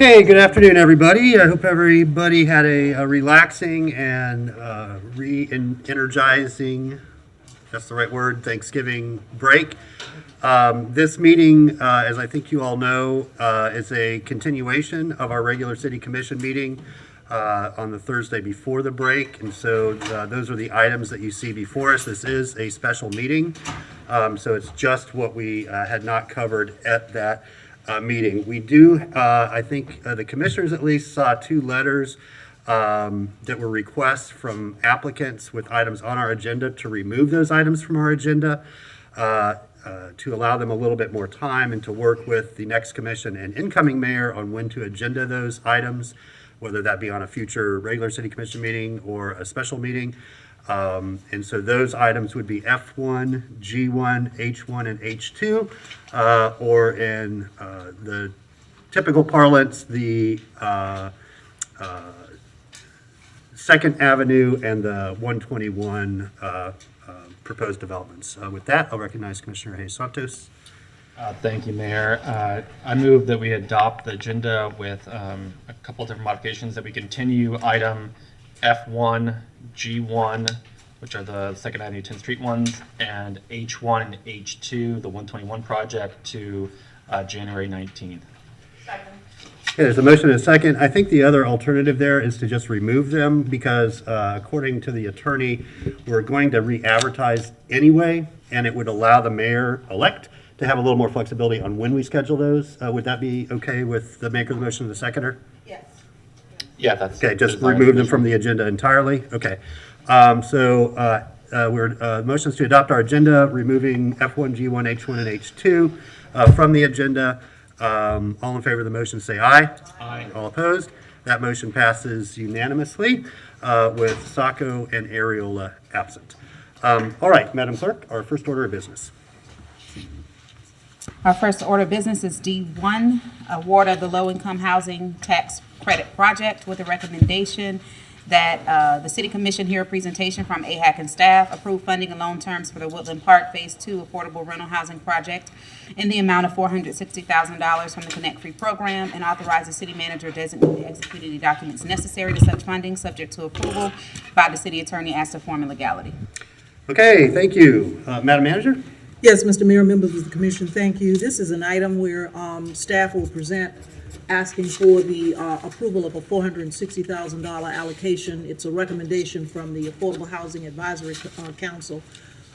Okay, good afternoon, everybody. I hope everybody had a relaxing and re-energizing, that's the right word, Thanksgiving break. This meeting, as I think you all know, is a continuation of our regular city commission meeting on the Thursday before the break. And so those are the items that you see before us. This is a special meeting, so it's just what we had not covered at that meeting. We do, I think the commissioners at least saw two letters that were requests from applicants with items on our agenda to remove those items from our agenda to allow them a little bit more time and to work with the next commission and incoming mayor on when to agenda those items, whether that be on a future regular city commission meeting or a special meeting. And so those items would be F1, G1, H1, and H2, or in the typical parlance, the 2nd Avenue and the 121 proposed developments. With that, I'll recognize Commissioner Hayes Santos. Thank you, Mayor. I move that we adopt the agenda with a couple of different modifications, that we continue item F1, G1, which are the 2nd Avenue 10th Street ones, and H1 and H2, the 121 project, to January 19th. Second. Okay, there's a motion and a second. I think the other alternative there is to just remove them because according to the attorney, we're going to re-advertise anyway, and it would allow the mayor-elect to have a little more flexibility on when we schedule those. Would that be okay with the maker of the motion and the seconder? Yes. Yeah, that's Okay, just remove them from the agenda entirely? Okay. Motions to adopt our agenda, removing F1, G1, H1, and H2 from the agenda. All in favor of the motion say aye. Aye. All opposed? That motion passes unanimously with Sacco and Areola absent. All right, Madam Clerk, our first order of business. Our first order of business is D1, award of the low-income housing tax credit project, with a recommendation that the City Commission hear a presentation from AHAC and staff, approve funding and loan terms for the Woodland Park Phase 2 Affordable Rental Housing Project in the amount of $460,000 from the Connect Free program, and authorize the city manager designate to execute any documents necessary to such funding, subject to approval by the city attorney as to form and legality. Okay, thank you. Madam Manager? Yes, Mr. Mayor, members of the commission, thank you. This is an item where staff will present asking for the approval of a $460,000 allocation. It's a recommendation from the Affordable Housing Advisory Council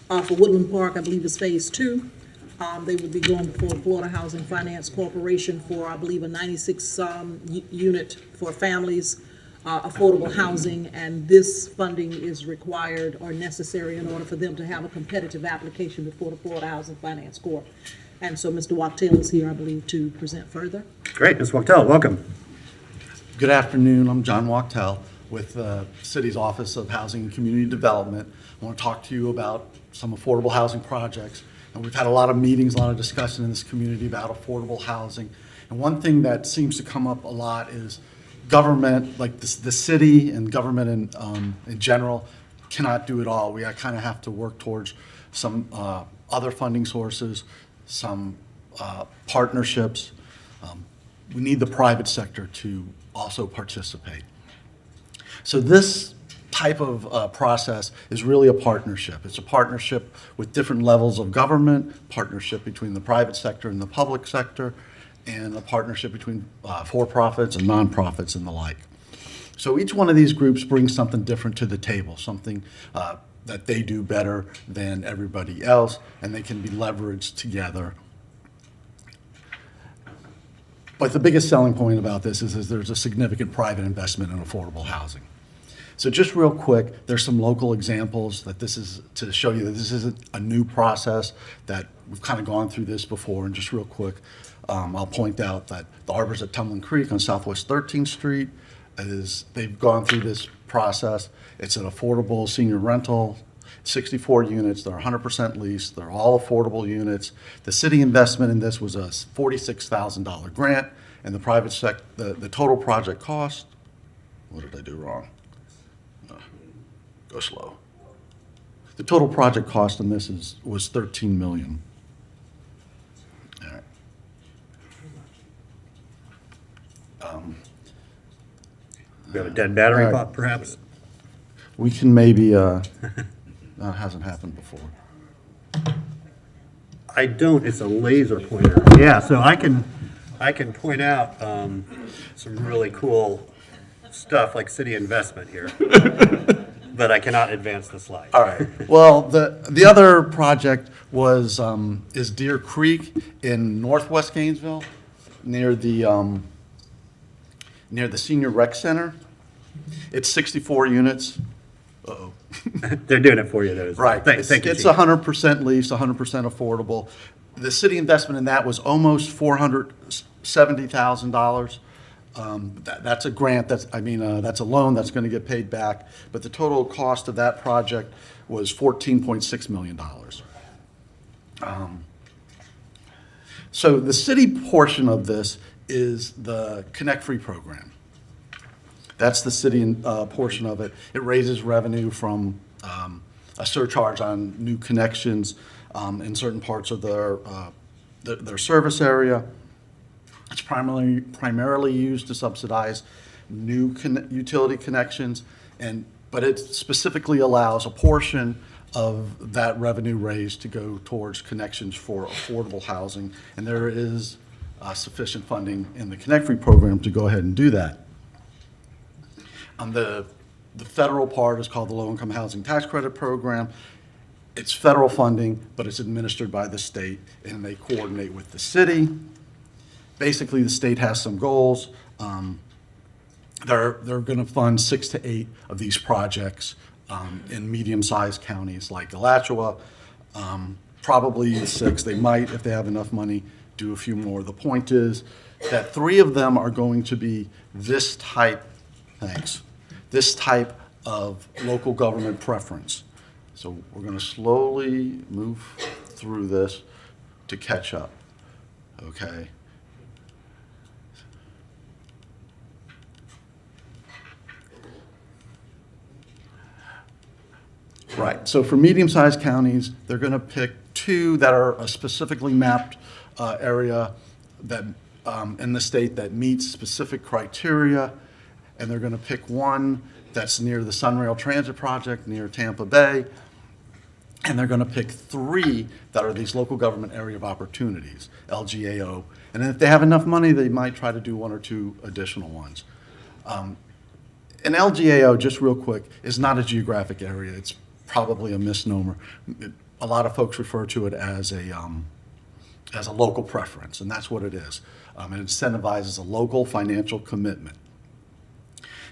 for Woodland Park. I believe it's Phase 2. They would be going before Florida Housing Finance Corporation for, I believe, a 96 unit for families, affordable housing, and this funding is required or necessary in order for them to have a competitive application before the Florida Housing Finance Corp. And so Mr. Wachtel is here, I believe, to present further. Great, Ms. Wachtel, welcome. Good afternoon. I'm John Wachtel with the City's Office of Housing and Community Development. I want to talk to you about some affordable housing projects. And we've had a lot of meetings, a lot of discussion in this community about affordable housing. And one thing that seems to come up a lot is government, like the city and government in general, cannot do it all. We kind of have to work towards some other funding sources, some partnerships. We need the private sector to also participate. So this type of process is really a partnership. It's a partnership with different levels of government, partnership between the private sector and the public sector, and a partnership between for-profits and nonprofits and the like. So each one of these groups brings something different to the table, something that they do better than everybody else, and they can be leveraged together. But the biggest selling point about this is there's a significant private investment in affordable housing. So just real quick, there's some local examples that this is to show you that this isn't a new process, that we've kind of gone through this before. And just real quick, I'll point out that the Arbors at Tumbling Creek on Southwest 13th Street they've gone through this process. It's an affordable senior rental, 64 units. They're 100% leased. They're all affordable units. The city investment in this was a $46,000 grant, and the private sector, the total project cost, what did I do wrong? Go slow. The total project cost on this was $13 million. All right. We have a dead battery All right. perhaps? We can maybe, that hasn't happened before. I don't, it's a laser pointer. Yeah, so I can point out some really cool stuff like city investment here. But I cannot advance the slide. All right. Well, the other project was, is Deer Creek in northwest Gainesville, near the senior rec center. It's 64 units. Uh-oh. They're doing it for you, though. Right. Thank you, It's Chief. 100% leased, 100% affordable. The city investment in that was almost $470,000. That's a grant, that's a loan that's going to get paid back, but the total cost of that project was $14.6 million. So the city portion of this is the Connect Free program. That's the city portion of it. It raises revenue from a surcharge on new connections in certain parts of their service area. It's primarily used to subsidize new utility connections, but it specifically allows a portion of that revenue raised to go towards connections for affordable housing, and there is sufficient funding in the Connect Free program to go ahead and do that. The federal part is called the Low-Income Housing Tax Credit Program. It's federal funding, but it's administered by the state, and they coordinate with the city. Basically, the state has some goals. They're going to fund 6 to 8 of these projects in medium-sized counties like Alachua. Probably 6. They might, if they have enough money, do a few more. The point is that 3 of them are going to be this type of local government preference. So we're going to slowly move through this to catch up, okay? Right, so for medium-sized counties, they're going to pick 2 that are a specifically mapped area that in the state that meets specific criteria, and they're going to pick 1 that's near the Sunrail Transit Project near Tampa Bay, and they're going to pick 3 that are these local government area of opportunities, LGAO, and if they have enough money, they might try to do 1 or 2 additional ones. An LGAO, just real quick, is not a geographic area. It's probably a misnomer. A lot of folks refer to it as a local preference, and that's what it is. It incentivizes a local financial commitment.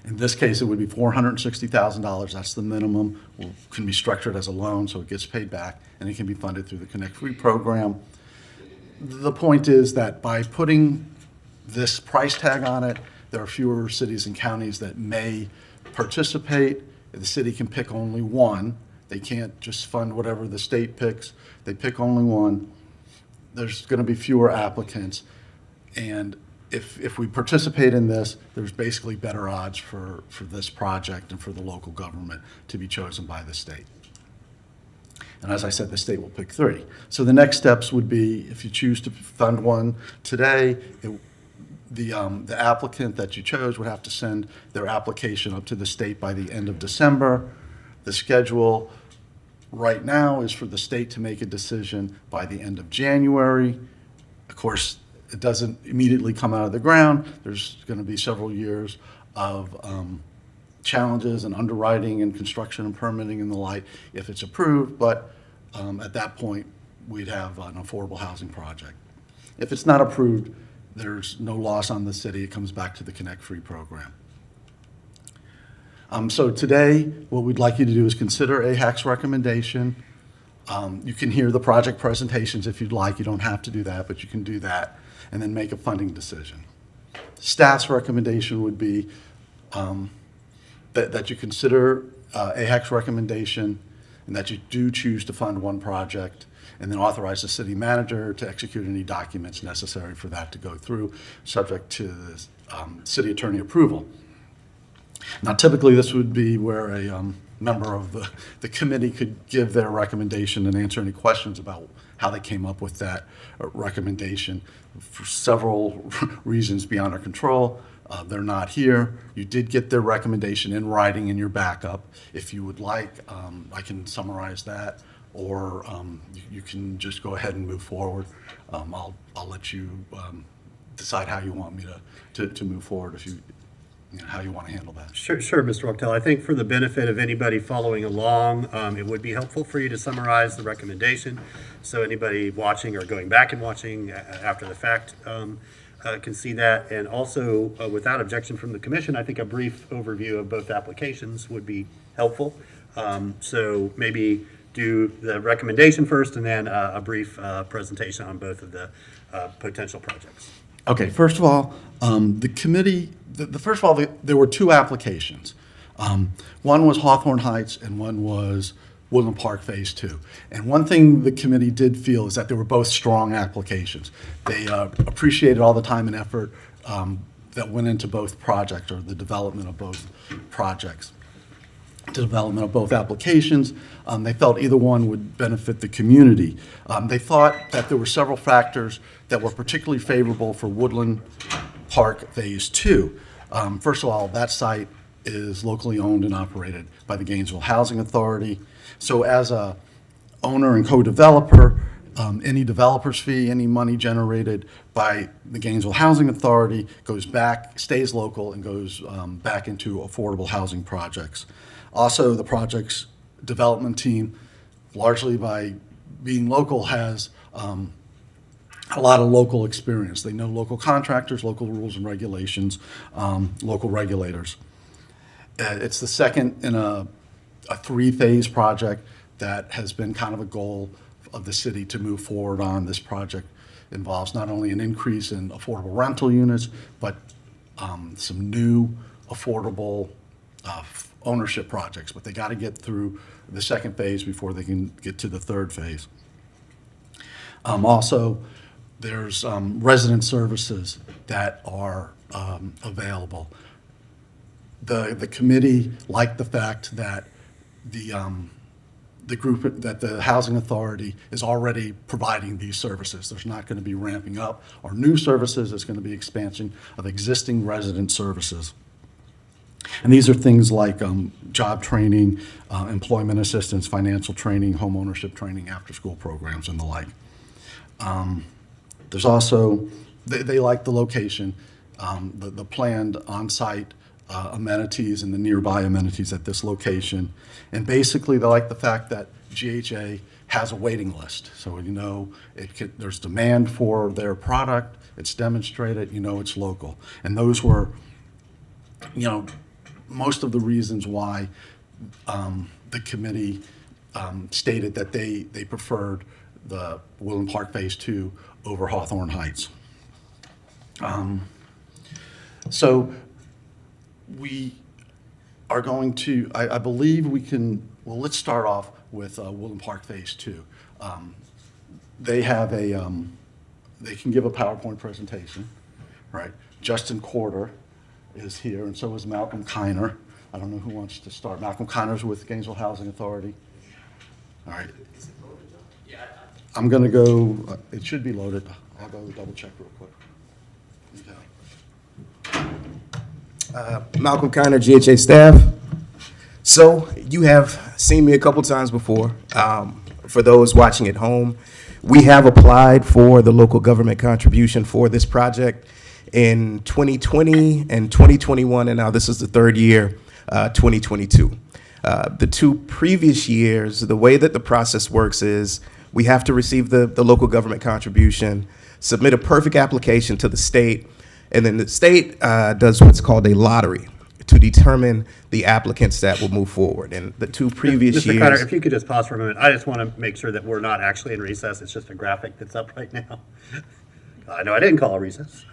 In this case, it would be $460,000. That's the minimum. Can be structured as a loan, so it gets paid back, and it can be funded through the Connect Free program. The point is that by putting this price tag on it, there are fewer cities and counties that may participate. The city can pick only 1. They can't just fund whatever the state picks. They pick only 1. There's going to be fewer applicants, and if we participate in this, there's basically better odds for this project and for the local government to be chosen by the state. And as I said, the state will pick 3. So the next steps would be, if you choose to fund 1 today, the applicant that you chose would have to send their application up to the state by the end of December. The schedule right now is for the state to make a decision by the end of January. Of course, it doesn't immediately come out of the ground. There's going to be several years of challenges and underwriting and construction and permitting and the like if it's approved, but at that point, we'd have an affordable housing project. If it's not approved, there's no loss on the city. It comes back to the Connect Free program. So today, what we'd like you to do is consider AHAC's recommendation. You can hear the project presentations if you'd like. You don't have to do that, but you can do that, and then make a funding decision. Staff's recommendation would be that you consider AHAC's recommendation and that you do choose to fund 1 project, and then authorize the city manager to execute any documents necessary for that to go through, subject to the city attorney approval. Now, typically, this would be where a member of the committee could give their recommendation and answer any questions about how they came up with that recommendation. For several reasons beyond our control, they're not here. You did get their recommendation in writing in your backup. If you would like, I can summarize that, or you can just go ahead and move forward. I'll let you decide how you want me to move forward, if you know, how you want to handle that. Sure, Mr. Wachtel. I think for the benefit of anybody following along, it would be helpful for you to summarize the recommendation, so anybody watching or going back and watching after the fact can see that. And also, without objection from the commission, I think a brief overview of both applications would be helpful. So maybe do the recommendation first, and then a brief presentation on both of the potential projects. Okay, first of all, the committee, first of all, there were two applications. One was Hawthorne Heights and one was Woodland Park Phase 2. And one thing the committee did feel is that they were both strong applications. They appreciated all the time and effort that went into both projects, or the development of both projects. The development of both applications. They felt either one would benefit the community. They thought that there were several factors that were particularly favorable for Woodland Park Phase 2. First of all, that site is locally owned and operated by the Gainesville Housing Authority. So as a owner and co-developer, any developer's fee, any money generated by the Gainesville Housing Authority goes back, stays local, and goes back into affordable housing projects. Also, the project's development team, largely by being local, has a lot of local experience. They know local contractors, local rules and regulations, local regulators. It's the second in a three-phase project that has been kind of a goal of the city to move forward on. This project involves not only an increase in affordable rental units, but some new affordable ownership projects. But they got to get through the second phase before they can get to the third phase. Also, there's resident services that are available. The committee liked the fact that the group, that the Housing Authority is already providing these services. There's not going to be ramping up or new services. There's going to be expansion of existing resident services. And these are things like job training, employment assistance, financial training, home ownership training, after-school programs, and the like. There's also, they like the location, the planned on-site amenities and the nearby amenities at this location. And basically, they like the fact that GHA has a waiting list. So, you know, there's demand for their product, it's demonstrated, you know, it's local. And those were, you know, most of the reasons why the committee stated that they preferred the Woodland Park Phase 2 over Hawthorne Heights. So we are going to, I believe we can, well, let's start off with Woodland Park Phase 2. They have a, they can give a PowerPoint presentation, right? Justin Corder is here, and so is Malcolm Kiner. I don't know who wants to start. Malcolm Kiner's with Gainesville Housing Authority. All right. I'm going to go, it should be loaded. I'll go double check real quick. Okay. Malcolm Kiner, GHA staff. So you have seen me a couple times before. For those watching at home, we have applied for the local government contribution for this project in 2020 and 2021, and now this is the third year, 2022. The two previous years, the way that the process works is we have to receive the local government contribution, submit a perfect application to the state, and then the state does what's called a lottery to determine the applicants that will move forward. And the two previous Mr. years... Kiner, if you could just pause for a moment. I just want to make sure that we're not actually in recess. It's just a graphic that's up right now. I know I didn't call a recess.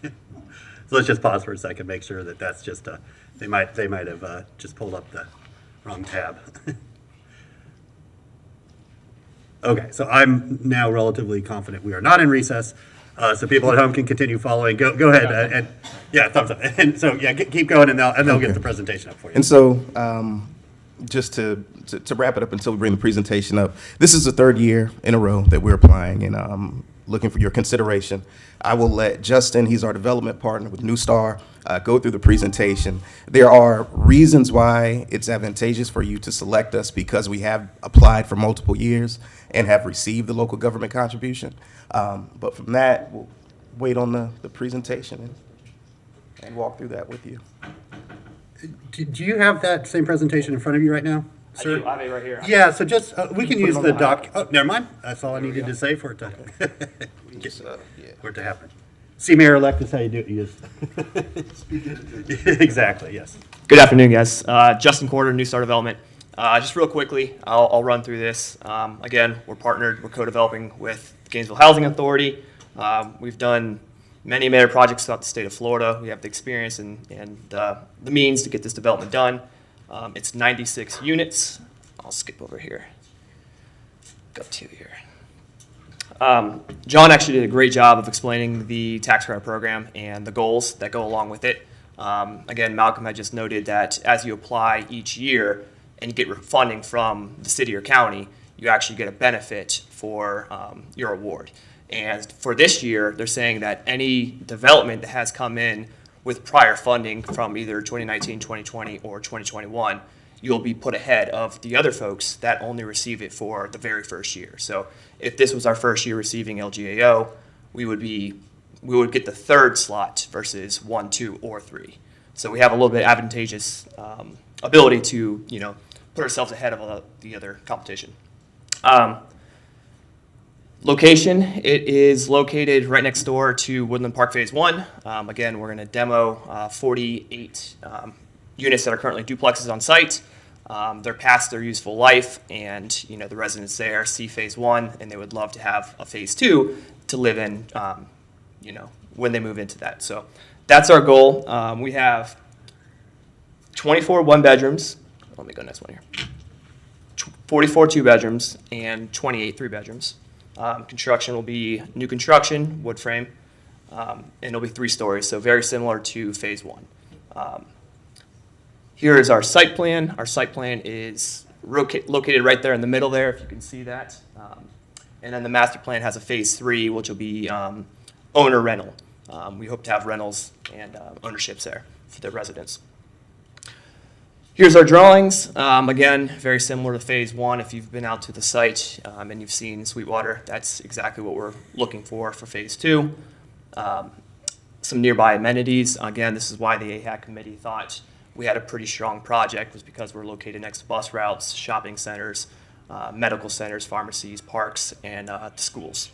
So let's just pause for a second, make sure that that's just a, they might have just pulled up the wrong tab. Okay, so I'm now relatively confident we are not in recess, so people at home can continue following. Go ahead, and yeah, thumbs up. And so yeah, keep going, and they'll get the presentation up for you. And so just to wrap it up until we bring the presentation up, this is the third year in a row that we're applying, and looking for your consideration. I will let Justin, he's our development partner with New Star, go through the presentation. There are reasons why it's advantageous for you to select us because we have applied for multiple years and have received the local government contribution. But from that, we'll wait on the presentation and walk through that with you. Do you have that same presentation in front of you right now, sir? I do. I have it right here. Yeah, so just, we can Put it use on the the doc, oh, never mind. That's all I needed to say for it to, Just, yeah. for it to happen. See, Mayor-elect, this is how you do it. You just. Exactly, yes. Good afternoon, guys. Justin Corder, New Star Development. Just real quickly, I'll run through this. Again, we're co-developing with Gainesville Housing Authority. We've done many projects throughout the state of Florida. We have the experience and the means to get this development done. It's 96 units. I'll skip over here. Go to here. John actually did a great job of explaining the tax credit program and the goals that go along with it. Again, Malcolm had just noted that as you apply each year and you get funding from the city or county, you actually get a benefit for your award. And for this year, they're saying that any development that has come in with prior funding from either 2019, 2020, or 2021, you'll be put ahead of the other folks that only receive it for the very first year. So if this was our first year receiving LGAO, we would get the third slot versus 1, 2, or 3. So we have a little bit advantageous ability to, put ourselves ahead of the other competition. Location, it is located right next door to Woodland Park Phase 1. Again, we're going to demo 48 units that are currently duplexes on site. They're past their useful life, and the residents there see Phase 1, and they would love to have a Phase 2 to live in, when they move into that. So that's our goal. We have 24 one-bedrooms. Let me go next one here. 44 two-bedrooms and 28 three-bedrooms. Construction will be new construction, wood frame, and it'll be 3 stories, so very similar to Phase 1. Here is our site plan. Our site plan is located right there in the middle there, if you can see that. And then the master plan has a Phase 3, which will be owner rental. We hope to have rentals and ownerships there for the residents. Here's our drawings. Again, very similar to Phase 1. If you've been out to the site and you've seen Sweetwater, that's exactly what we're looking for Phase 2. Some nearby amenities. Again, this is why the AHAC committee thought we had a pretty strong project, was because we're located next to bus routes, shopping centers, medical centers, pharmacies, parks, and schools.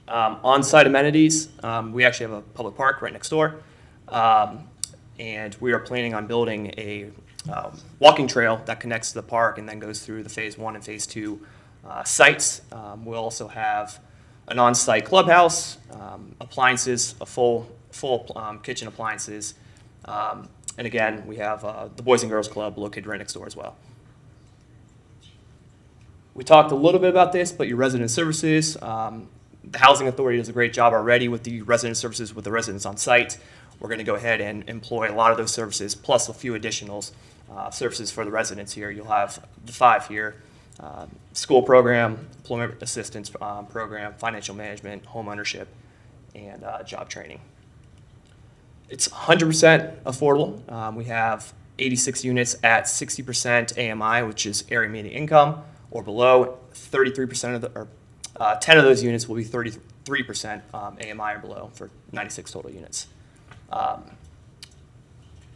On-site amenities, we actually have a public park right next door. And we are planning on building a walking trail that connects to the park and then goes through the Phase 1 and Phase 2 sites. We'll also have an on-site clubhouse, appliances, a full kitchen appliances. And again, we have the Boys and Girls Club located right next door as well. We talked a little bit about this, but your resident services, the Housing Authority does a great job already with the resident services with the residents on site. We're going to go ahead and employ a lot of those services, plus a few additional services for the residents here. You'll have the 5 here: school program, employment assistance program, financial management, home ownership, and job training. It's 100% affordable. We have 86 units at 60% AMI, which is area median income or below. 33% of the, or 10 of those units will be 33% AMI or below for 96 total units.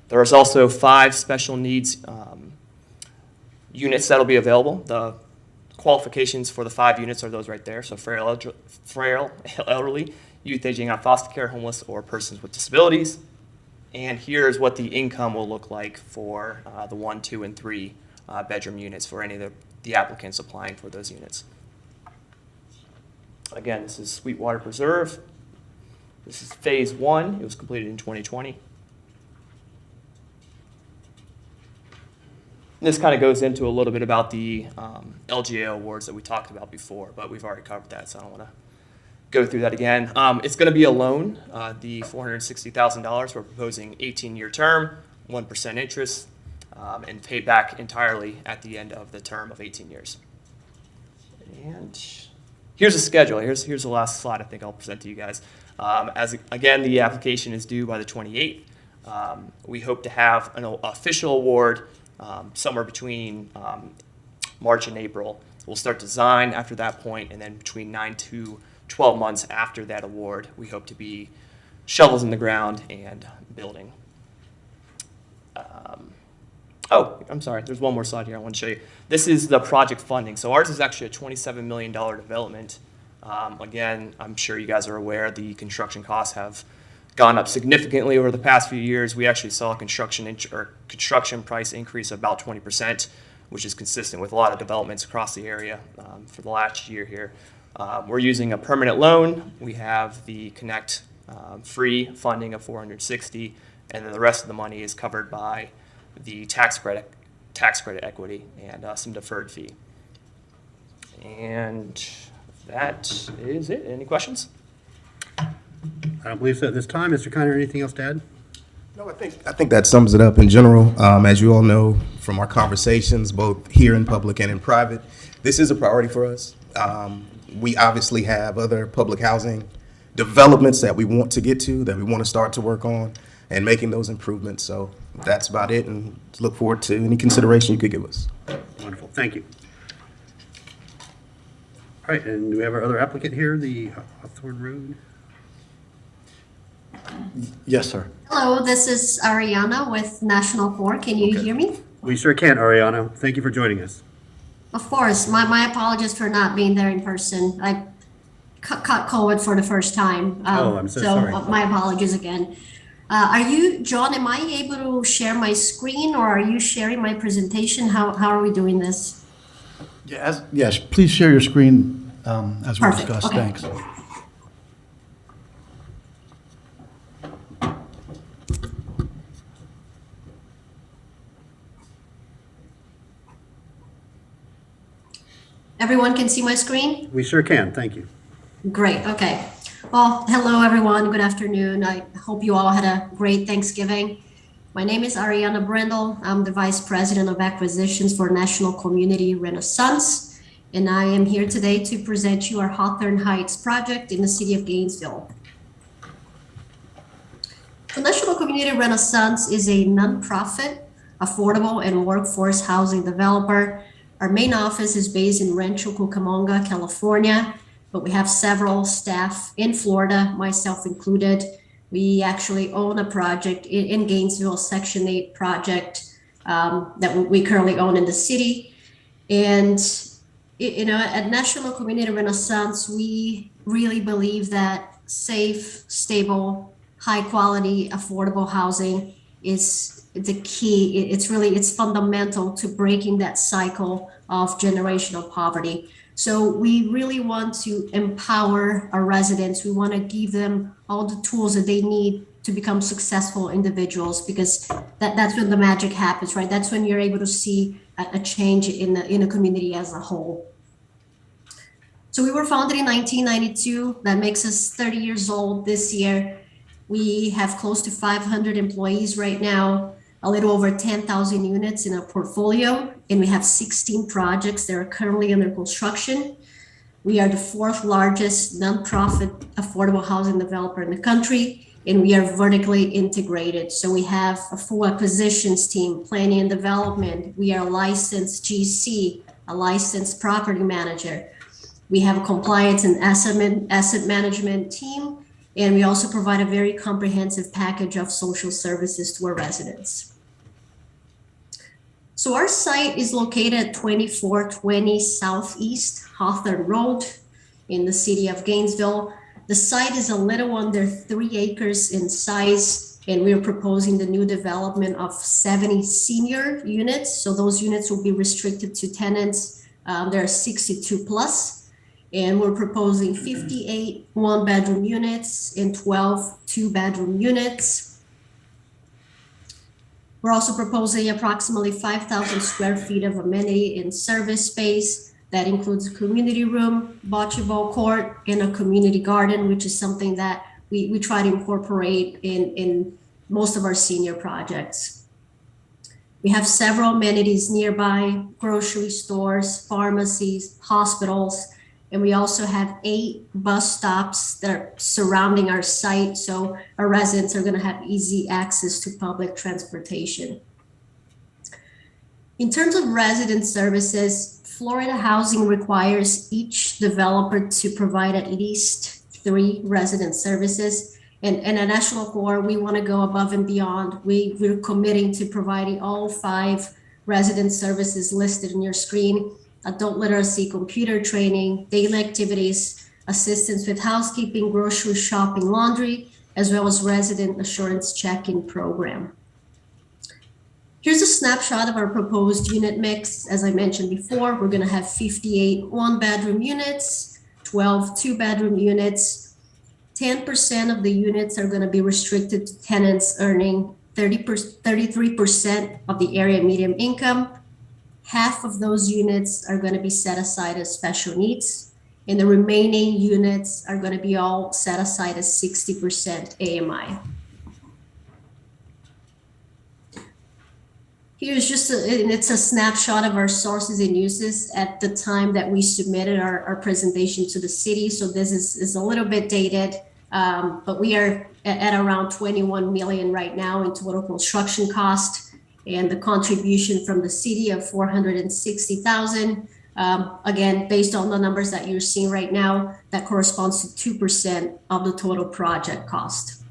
There is also 5 special needs units that will be available. The qualifications for the 5 units are those right there. So frail, elderly, youth aging on foster care, homeless, or persons with disabilities. And here's what the income will look like for the 1, 2, and 3 bedroom units for any of the applicants applying for those units. Again, this is Sweetwater Preserve. This is Phase 1. It was completed in 2020. This kind of goes into a little bit about the LGA awards that we talked about before, but we've already covered that, so I don't want to go through that again. It's going to be a loan, the $460,000. We're proposing 18-year term, 1% interest. and paid back entirely at the end of the term of 18 years. And here's a schedule. Here's the last slide I think I'll present to you guys. Again, the application is due by the 28th. We hope to have an official award somewhere between March and April. We'll start design after that point, and then between 9 to 12 months after that award, we hope to be shovels in the ground and building. Oh, I'm sorry, there's one more slide here I want to show you. This is the project funding. So ours is actually a $27 million development. Again, I'm sure you guys are aware the construction costs have gone up significantly over the past few years. We actually saw a construction price increase of about 20%, which is consistent with a lot of developments across the area for the last year here. We're using a permanent loan. We have the Connect free funding of $460, and then the rest of the money is covered by the tax credit equity and some deferred fee. And that is it. Any questions? I don't believe so at this time. Mr. Kiner, anything else to add? No, I think that sums it up in general. As you all know from our conversations, both here in public and in private, this is a priority for us. We obviously have other public housing developments that we want to get to, that we want to start to work on and making those improvements. So that's about it, and look forward to any consideration you could give us. Wonderful. Thank you. All right, and do we have our other applicant here, the Hawthorne Road? Yes, sir. Hello, this is Ariana with National Core. Can you hear me? We sure can, Ariana. Thank you for joining us. Of course. My apologies for not being there in person. I caught COVID for the first time. I'm so sorry. My apologies again. Are you, John, am I able to share my screen, or are you sharing my presentation? How are we doing this? Yes, please share your screen as we Perfect, discuss. okay. Thanks. Everyone can see my screen? We sure can. Thank you. Great, okay. Well, hello everyone, good afternoon. I hope you all had a great Thanksgiving. My name is Ariana Brendel. I'm the Vice President of Acquisitions for National Community Renaissance, and I am here today to present you our Hawthorne Heights project in the city of Gainesville. The National Community Renaissance is a nonprofit, affordable, and workforce housing developer. Our main office is based in Rancho Cucamonga, California, but we have several staff in Florida, myself included. We actually own a project in Gainesville, Section 8 project that we currently own in the city. And at National Community Renaissance, we really believe that safe, stable, high quality, affordable housing is the key. It's fundamental to breaking that cycle of generational poverty. So we really want to empower our residents. We want to give them all the tools that they need to become successful individuals, because that's when the magic happens, right? That's when you're able to see a change in the community as a whole. So we were founded in 1992. That makes us 30 years old this year. We have close to 500 employees right now, a little over 10,000 units in our portfolio, and we have 16 projects that are currently under construction. We are the fourth largest nonprofit affordable housing developer in the country, and we are vertically integrated. So we have a full acquisitions team, planning and development. We are a licensed GC, a licensed property manager. We have a compliance and asset management team, and we also provide a very comprehensive package of social services to our residents. So our site is located at 2420 Southeast Hawthorne Road in the city of Gainesville. The site is a little under 3 acres in size, and we're proposing the new development of 70 senior units. So those units will be restricted to tenants. There are 62 plus, and we're proposing 58 one-bedroom units and 12 two-bedroom units. We're also proposing approximately 5,000 square feet of amenity and service space. That includes a community room, bocce ball court, and a community garden, which is something that we try to incorporate in most of our senior projects. We have several amenities nearby, grocery stores, pharmacies, hospitals, and we also have 8 bus stops that are surrounding our site, so our residents are going to have easy access to public transportation. In terms of resident services, Florida Housing requires each developer to provide at least 3 resident services. And at National Core, we want to go above and beyond. We're committing to providing all 5 resident services listed on your screen: adult literacy, computer training, daily activities, assistance with housekeeping, grocery shopping, laundry, as well as resident assurance check-in program. Here's a snapshot of our proposed unit mix. As I mentioned before, we're going to have 58 one-bedroom units, 12 two-bedroom units. 10% of the units are going to be restricted to tenants earning 33% of the area median income. Half of those units are going to be set aside as special needs, and the remaining units are going to be all set aside as 60% AMI. Here's just it's a snapshot of our sources and uses at the time that we submitted our presentation to the city. So this is a little bit dated, but we are at around 21 million right now in total construction cost, and the contribution from the city of 460,000. Again, based on the numbers that you're seeing right now, that corresponds to 2% of the total project cost.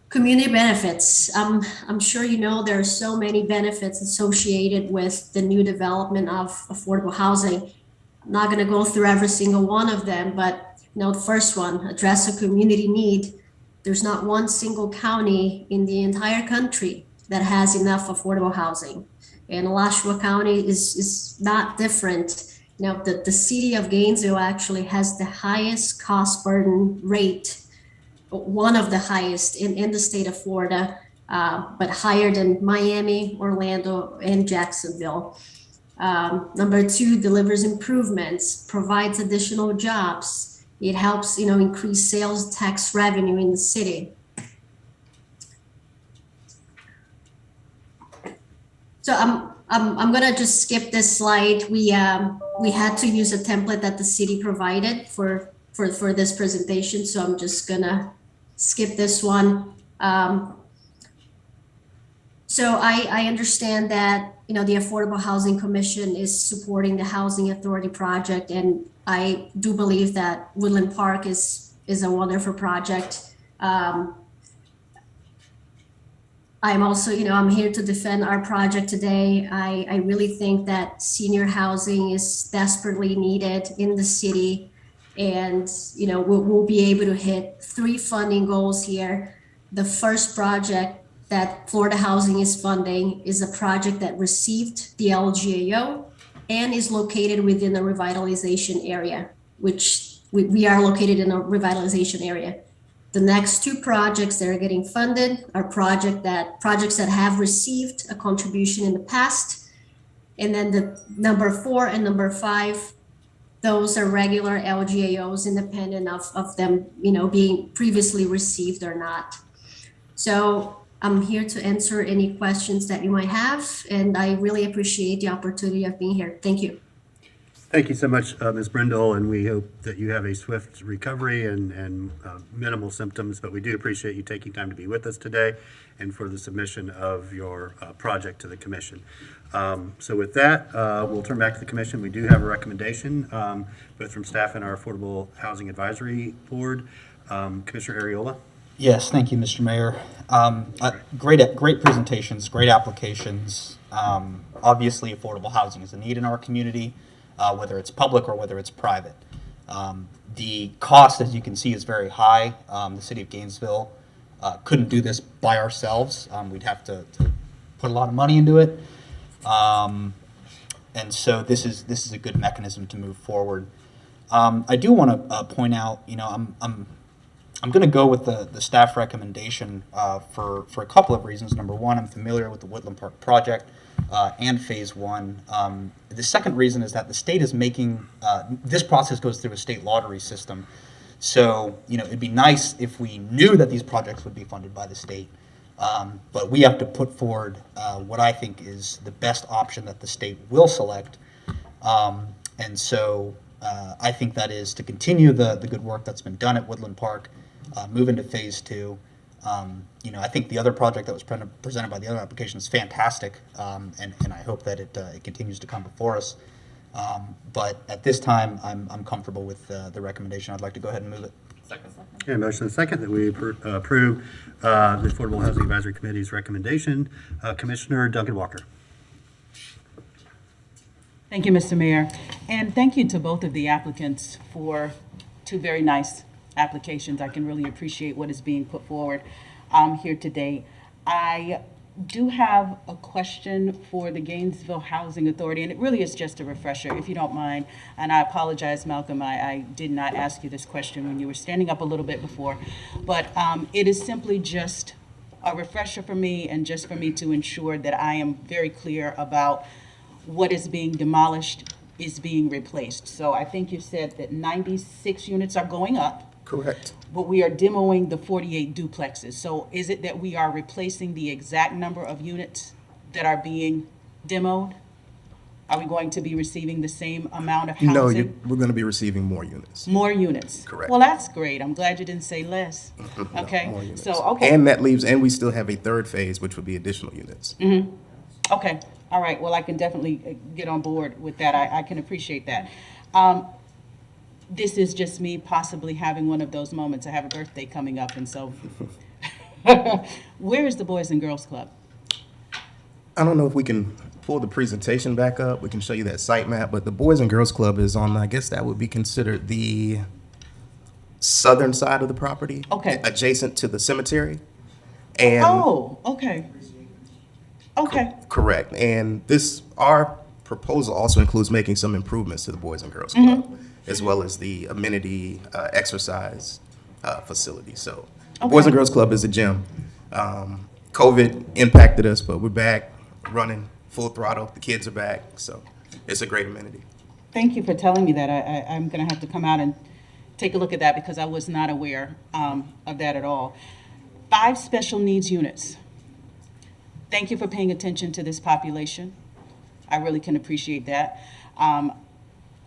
Community benefits. I'm sure you know there are so many benefits associated with the new development of affordable housing. I'm not going to go through every single one of them, but the first one, address a community need. There's not one single county in the entire country that has enough affordable housing, and Alachua County is not different. The city of Gainesville actually has the highest cost burden rate, one of the highest in the state of Florida, but higher than Miami, Orlando, and Jacksonville. Number 2, delivers improvements, provides additional jobs. It helps, increase sales tax revenue in the city. So I'm gonna just skip this slide. We had to use a template that the city provided for this presentation, so I'm just gonna skip this one. So I understand that the Affordable Housing Commission is supporting the Housing Authority project, and I do believe that Woodland Park is a wonderful project. I'm also, I'm here to defend our project today. I really think that senior housing is desperately needed in the city. And, we'll be able to hit 3 funding goals here. The first project that Florida Housing is funding is a project that received the LGAO and is located within a revitalization area, which we are located in a revitalization area. The next 2 projects that are getting funded are projects that have received a contribution in the past. And then the number 4 and number 5, those are regular LGAOs, independent of them, being previously received or not. So I'm here to answer any questions that you might have, and I really appreciate the opportunity of being here. Thank you. Thank you so much, Ms. Brindle, and we hope that you have a swift recovery and minimal symptoms, but we do appreciate you taking time to be with us today and for the submission of your project to the commission. So with that, we'll turn back to the commission. We do have a recommendation, both from staff and our Affordable Housing Advisory Board. Commissioner Ariola? Yes, thank you, Mr. Mayor. Great presentations, great applications. Obviously, affordable housing is a need in our community, whether it's public or whether it's private. The cost, as you can see, is very high. The city of Gainesville couldn't do this by ourselves. We'd have to put a lot of money into it. And so this is a good mechanism to move forward. I do want to point out, I'm going to go with the staff recommendation for a couple of reasons. Number one, I'm familiar with the Woodland Park project and Phase 1. The second reason is that the state is making, this process goes through a state lottery system. So, it'd be nice if we knew that these projects would be funded by the state. But we have to put forward what I think is the best option that the state will select. And so I think that is to continue the good work that's been done at Woodland Park, move into phase two. I think the other project that was presented by the other application is fantastic, and I hope that it continues to come before us. But at this time, I'm comfortable with the recommendation. I'd like to go ahead and move it. Okay, motion and second that we approve the Affordable Housing Advisory Committee's recommendation. Commissioner Duncan Walker. Thank you, Mr. Mayor. And thank you to both of the applicants for two very nice applications. I can really appreciate what is being put forward here today. I do have a question for the Gainesville Housing Authority, and it really is just a refresher, if you don't mind. And I apologize, Malcolm, I did not ask you this question when you were standing up a little bit before. But it is simply just a refresher for me, and just for me to ensure that I am very clear about what is being demolished is being replaced. So I think you said that 96 units are going up. Correct. But we are demoing the 48 duplexes. So is it that we are replacing the exact number of units that are being demoed? Are we going to be receiving the same amount of housing? No, we're going to be receiving more units. More units? Correct. Well, that's great. I'm glad you didn't say less. Okay? More units. So, okay. And that leaves, and we still have a third phase, which would be additional units. Okay, all right, well, I can definitely get on board with that. I can appreciate that. This is just me possibly having one of those moments. I have a birthday coming up, and so where is the Boys and Girls Club? I don't know if we can pull the presentation back up. We can show you that site map, but the Boys and Girls Club is on, I guess that would be considered the southern side of the property. Okay. Adjacent to the cemetery. And Oh, okay. Okay, correct. And our proposal also includes making some improvements to the Boys and Girls Club, as well as the amenity exercise facility. So the Boys and Girls Club is a gym. COVID impacted us, but we're back running full throttle. The kids are back, so it's a great amenity. thank you for telling me that. I'm gonna have to come out and take a look at that because I was not aware of that at all. 5 special needs units. Thank you for paying attention to this population. I really can appreciate that. I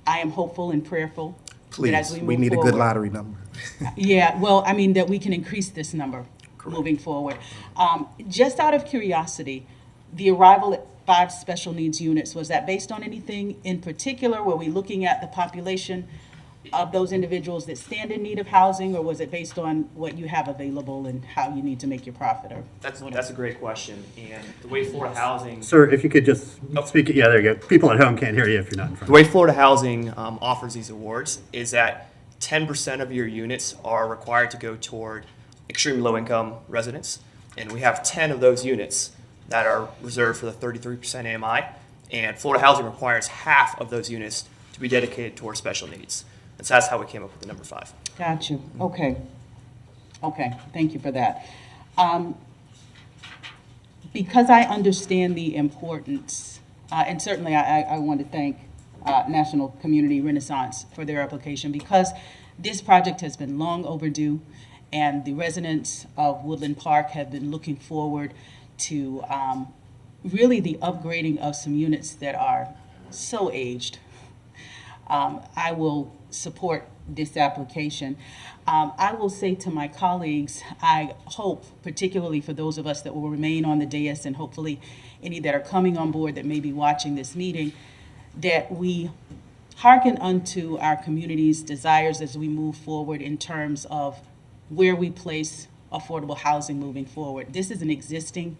am hopeful and prayerful that as Please, we we move need a forward. good lottery number. Yeah, well, I mean, that we can increase this number moving forward. Just out of curiosity, the arrival at 5 special needs units, was that based on anything in particular? Were we looking at the population of those individuals that stand in need of housing, or was it based on what you have available and how you need to make your profit? Or That's a great question. And the way Florida Housing Sir, if you could just speak, yeah, there you go. People at home can't hear you if you're not in front. The way Florida Housing offers these awards is that 10% of your units are required to go toward extremely low-income residents, and we have 10 of those units that are reserved for the 33% AMI, and Florida Housing requires half of those units to be dedicated towards special needs. And so that's how we came up with the number 5. Got you. Okay. Okay, thank you for that. Because I understand the importance, and certainly I want to thank National Community Renaissance for their application, because this project has been long overdue, and the residents of Woodland Park have been looking forward to really the upgrading of some units that are so aged. I will support this application. I will say to my colleagues, I hope, particularly for those of us that will remain on the dais, and hopefully any that are coming on board that may be watching this meeting, that we hearken unto our community's desires as we move forward in terms of where we place affordable housing moving forward. This is an existing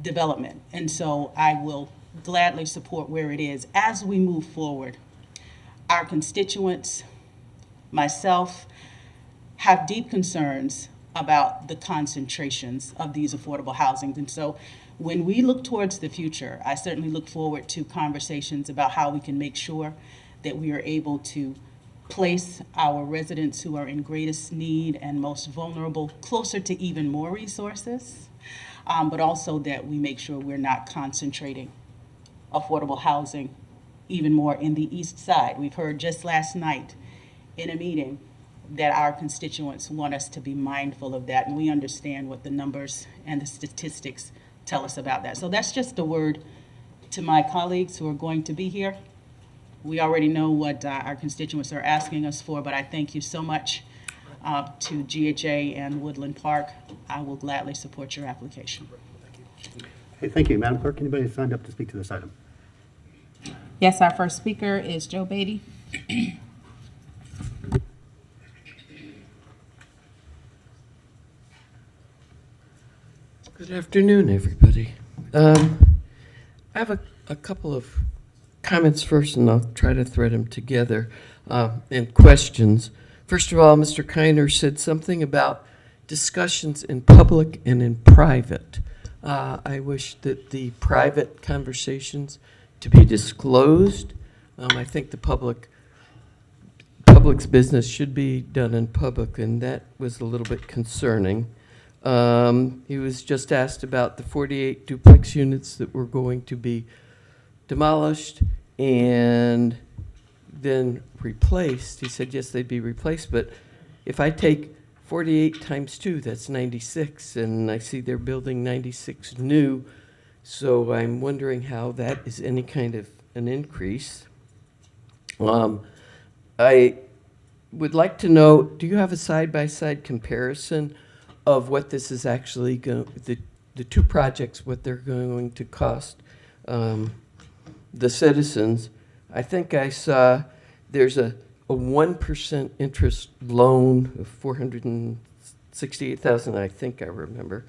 development, and so I will gladly support where it is. As we move forward, our constituents, myself, have deep concerns about the concentrations of these affordable housings. And so when we look towards the future, I certainly look forward to conversations about how we can make sure that we are able to place our residents who are in greatest need and most vulnerable closer to even more resources, but also that we make sure we're not concentrating affordable housing even more in the east side. We've heard just last night in a meeting that our constituents want us to be mindful of that, and we understand what the numbers and the statistics tell us about that. So that's just a word to my colleagues who are going to be here. We already know what our constituents are asking us for, but I thank you so much to GHA and Woodland Park. I will gladly support your application. Hey, thank you. Madam Clerk, anybody signed up to speak to this item? Yes, our first speaker is Joe Beatty. Good afternoon, everybody. I have a couple of comments first, and I'll try to thread them together, and questions. First of all, Mr. Kiner said something about discussions in public and in private. I wish that the private conversations to be disclosed. I think the public's business should be done in public, and that was a little bit concerning. He was just asked about the 48 duplex units that were going to be demolished and then replaced. He said, yes, they'd be replaced, but if I take 48 times 2, that's 96, and I see they're building 96 new, so I'm wondering how that is any kind of an increase. I would like to know, do you have a side-by-side comparison of what this is actually going, the two projects, what they're going to cost the citizens? I think I saw there's a 1% interest loan of $468,000, I think I remember.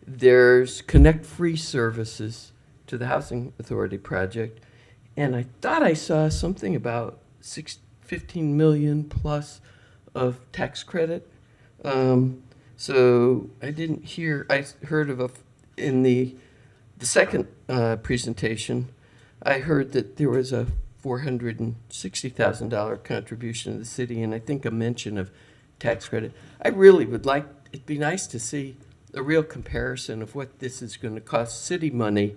There's Connect Free services to the Housing Authority project, and I thought I saw something about 15 million plus of tax credit. So I didn't hear, I heard of in the second presentation, I heard that there was a $460,000 contribution to the city, and I think a mention of tax credit. I really would like, it'd be nice to see a real comparison of what this is going to cost city money.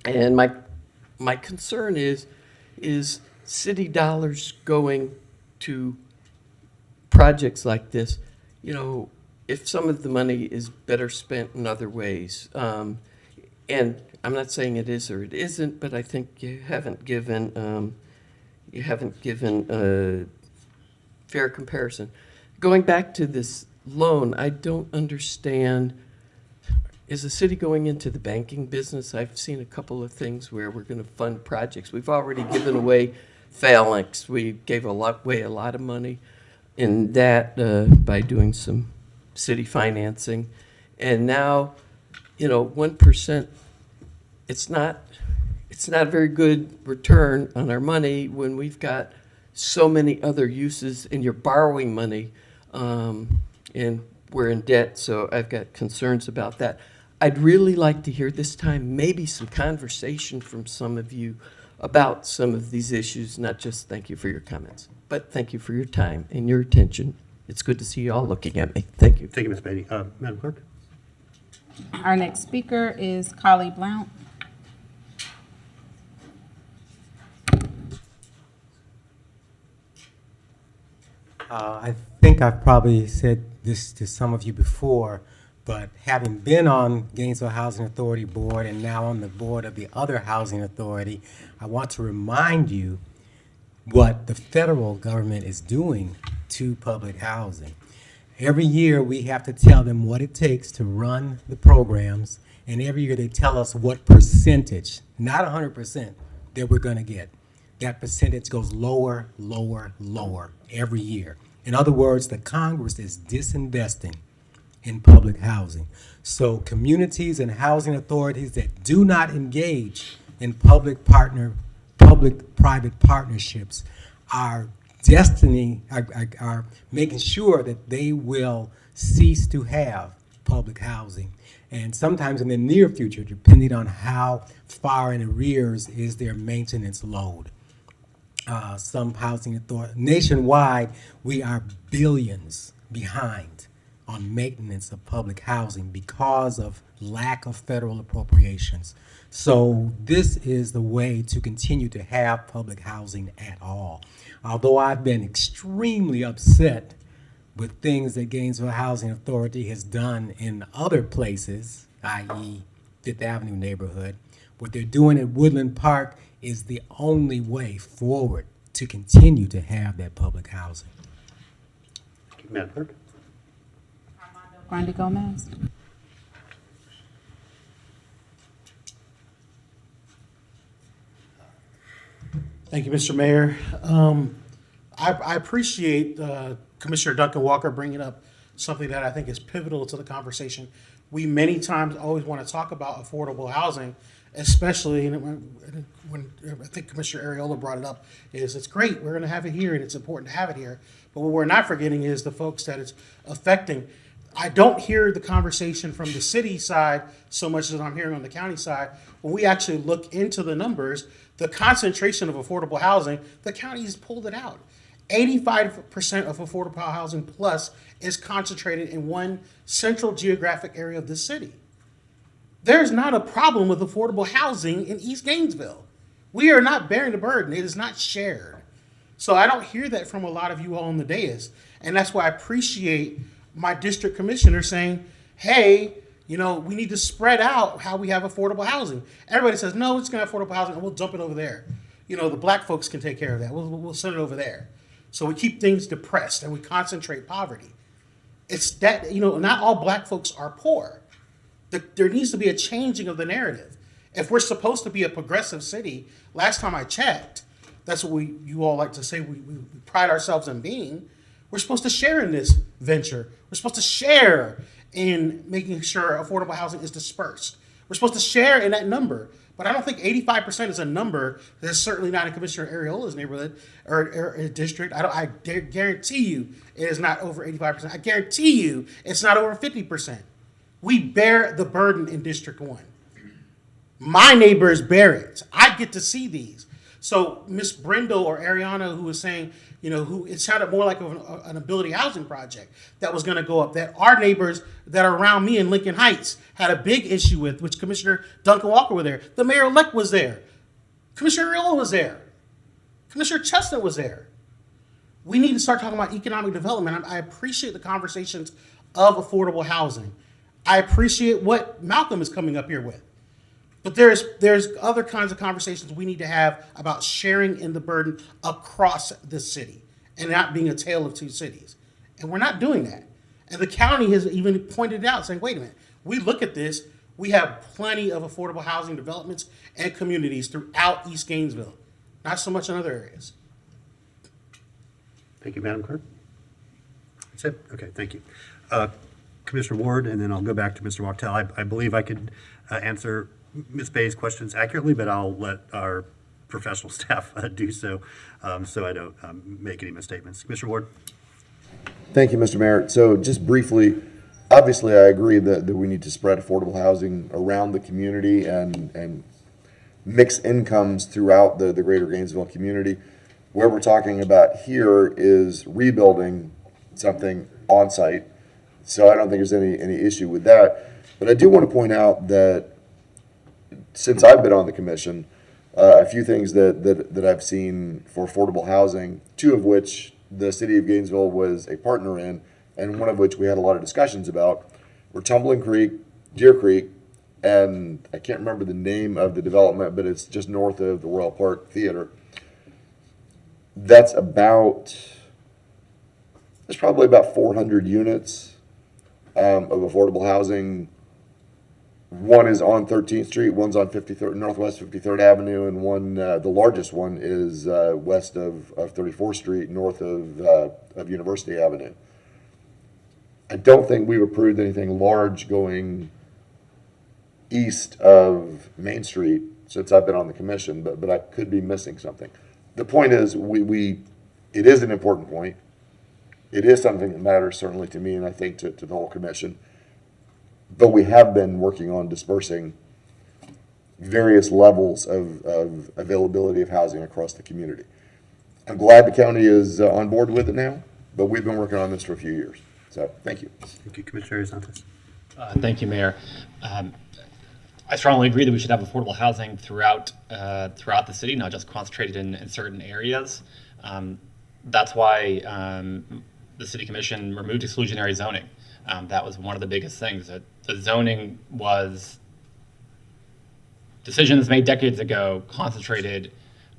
And my concern is city dollars going to projects like this, you know, if some of the money is better spent in other ways. And I'm not saying it is or it isn't, but I think you haven't given a fair comparison. Going back to this loan, I don't understand, is the city going into the banking business? I've seen a couple of things where we're going to fund projects. We've already given away Phalanx. We gave away a lot of money in that by doing some city financing. And now, you know, 1%, it's not a very good return on our money when we've got so many other uses and you're borrowing money, and we're in debt, so I've got concerns about that. I'd really like to hear this time maybe some conversation from some of you about some of these issues, not just thank you for your comments, but thank you for your time and your attention. It's good to see you all looking at me. Thank you. Thank you, Ms. Beatty. Madam Clerk? Our next speaker is Collie Blount. I think I've probably said this to some of you before, but having been on Gainesville Housing Authority Board and now on the board of the other housing authority, I want to remind you what the federal government is doing to public housing. Every year we have to tell them what it takes to run the programs, and every year they tell us what percentage, not 100%, that we're going to get. That percentage goes lower, lower, lower every year. In other words, the Congress is disinvesting in public housing. So communities and housing authorities that do not engage in public-private partnerships are making sure that they will cease to have public housing. And sometimes in the near future, depending on how far in arrears is their maintenance load. Some housing authority, nationwide, we are billions behind on maintenance of public housing because of lack of federal appropriations. So this is the way to continue to have public housing at all. Although I've been extremely upset with things that Gainesville Housing Authority has done in other places, i.e. Fifth Avenue neighborhood, what they're doing at Woodland Park is the only way forward to continue to have that public housing. Madam Clerk? Grande Gomez. Thank you, Mr. Mayor. I appreciate Commissioner Duncan Walker bringing up something that I think is pivotal to the conversation. We many times always want to talk about affordable housing, especially when I think Commissioner Ariola brought it up, is it's great, we're going to have it here and it's important to have it here. But what we're not forgetting is the folks that it's affecting. I don't hear the conversation from the city side so much as I'm hearing on the county side. When we actually look into the numbers, the concentration of affordable housing, the county's pulled it out. 85% of affordable housing plus is concentrated in one central geographic area of the city. There's not a problem with affordable housing in East Gainesville. We are not bearing the burden. It is not shared. So I don't hear that from a lot of you all on the dais. And that's why I appreciate my district commissioner saying, hey, you know, we need to spread out how we have affordable housing. Everybody says, no, it's going to have affordable housing, and we'll dump it over there. You know, the black folks can take care of that. We'll send it over there. So we keep things depressed and we concentrate poverty. It's that, you know, not all black folks are poor. There needs to be a changing of the narrative. If we're supposed to be a progressive city, last time I checked, that's what you all like to say we pride ourselves in being. We're supposed to share in this venture. We're supposed to share in making sure affordable housing is dispersed. We're supposed to share in that number. But I don't think 85% is a number that's certainly not in Commissioner Ariola's neighborhood or district. I guarantee you it is not over 85%. I guarantee you it's not over 50%. We bear the burden in District 1. My neighbors bear it. I get to see these. So Ms. Brindle or Ariana, who was saying, you know, who it sounded more like an ability housing project that was going to go up, that our neighbors that are around me in Lincoln Heights had a big issue with, which Commissioner Duncan Walker was there. The mayor-elect was there. Commissioner Ariola was there. Commissioner Chestnut was there. We need to start talking about economic development. I appreciate the conversations of affordable housing. I appreciate what Malcolm is coming up here with. But there's other kinds of conversations we need to have about sharing in the burden across the city and not being a tale of two cities. And we're not doing that. And the county has even pointed it out, saying, wait a minute, we look at this, we have plenty of affordable housing developments and communities throughout East Gainesville, not so much in other areas. Thank you, Madam Clerk. That's it? Okay, thank you. Commissioner Ward, and then I'll go back to Mr. Wachtel. I believe I could answer Ms. Bay's questions accurately, but I'll let our professional staff do so, so I don't make any misstatements. Commissioner Ward? Thank you, Mr. Mayor. So just briefly, obviously I agree that we need to spread affordable housing around the community and mix incomes throughout the greater Gainesville community. Where we're talking about here is rebuilding something on site. So I don't think there's any issue with that. But I do want to point out that since I've been on the commission, a few things that I've seen for affordable housing, two of which the city of Gainesville was a partner in, and one of which we had a lot of discussions about, were Tumbling Creek, Deer Creek, and I can't remember the name of the development, but it's just north of the Royal Park Theater. There's probably about 400 units of affordable housing. One is on 13th Street, one's on 53rd, Northwest 53rd Avenue, and one, the largest one is west of 34th Street, north of University Avenue. I don't think we've approved anything large going east of Main Street since I've been on the commission, but I could be missing something. The point is, it is an important point. It is something that matters certainly to me and I think to the whole commission. But we have been working on dispersing various levels of availability of housing across the community. I'm glad the county is on board with it now, but we've been working on this for a few years. So, thank you. Thank you, Commissioner Santos. Thank you, Mayor. I strongly agree that we should have affordable housing throughout the city, not just concentrated in certain areas. That's why the City Commission removed exclusionary zoning. That was one of the biggest things. That the zoning was decisions made decades ago concentrated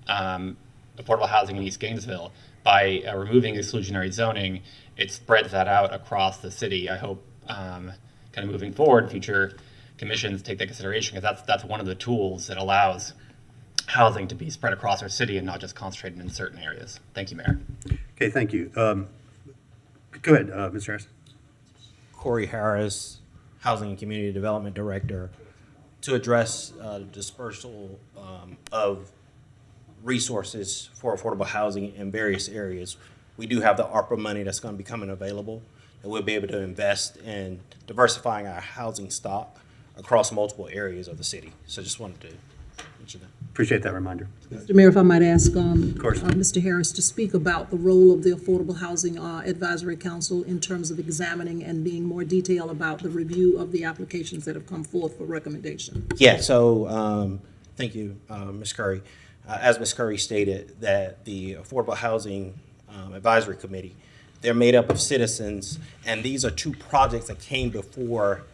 affordable housing in East Gainesville. By removing exclusionary zoning, it spreads that out across the city. I hope kind of moving forward, future commissions take that consideration, because that's one of the tools that allows housing to be spread across our city and not just concentrated in certain areas. Thank you, Mayor. Okay, thank you. Go ahead, Mr. Harris. Corey Harris, Housing and Community Development Director, to address the dispersal of resources for affordable housing in various areas. We do have the ARPA money that's going to be coming available, and we'll be able to invest in diversifying our housing stock across multiple areas of the city. So just wanted to mention that. Appreciate that reminder. Mr. Mayor, if I might ask course. Mr. Harris to speak about the role of the Affordable Housing Advisory Council in terms of examining and being more detailed about the review of the applications that have come forth for recommendation. Yeah, so thank you, Ms. Curry. As Ms. Curry stated, that the Affordable Housing Advisory Committee, they're made up of citizens, and these are two projects that came before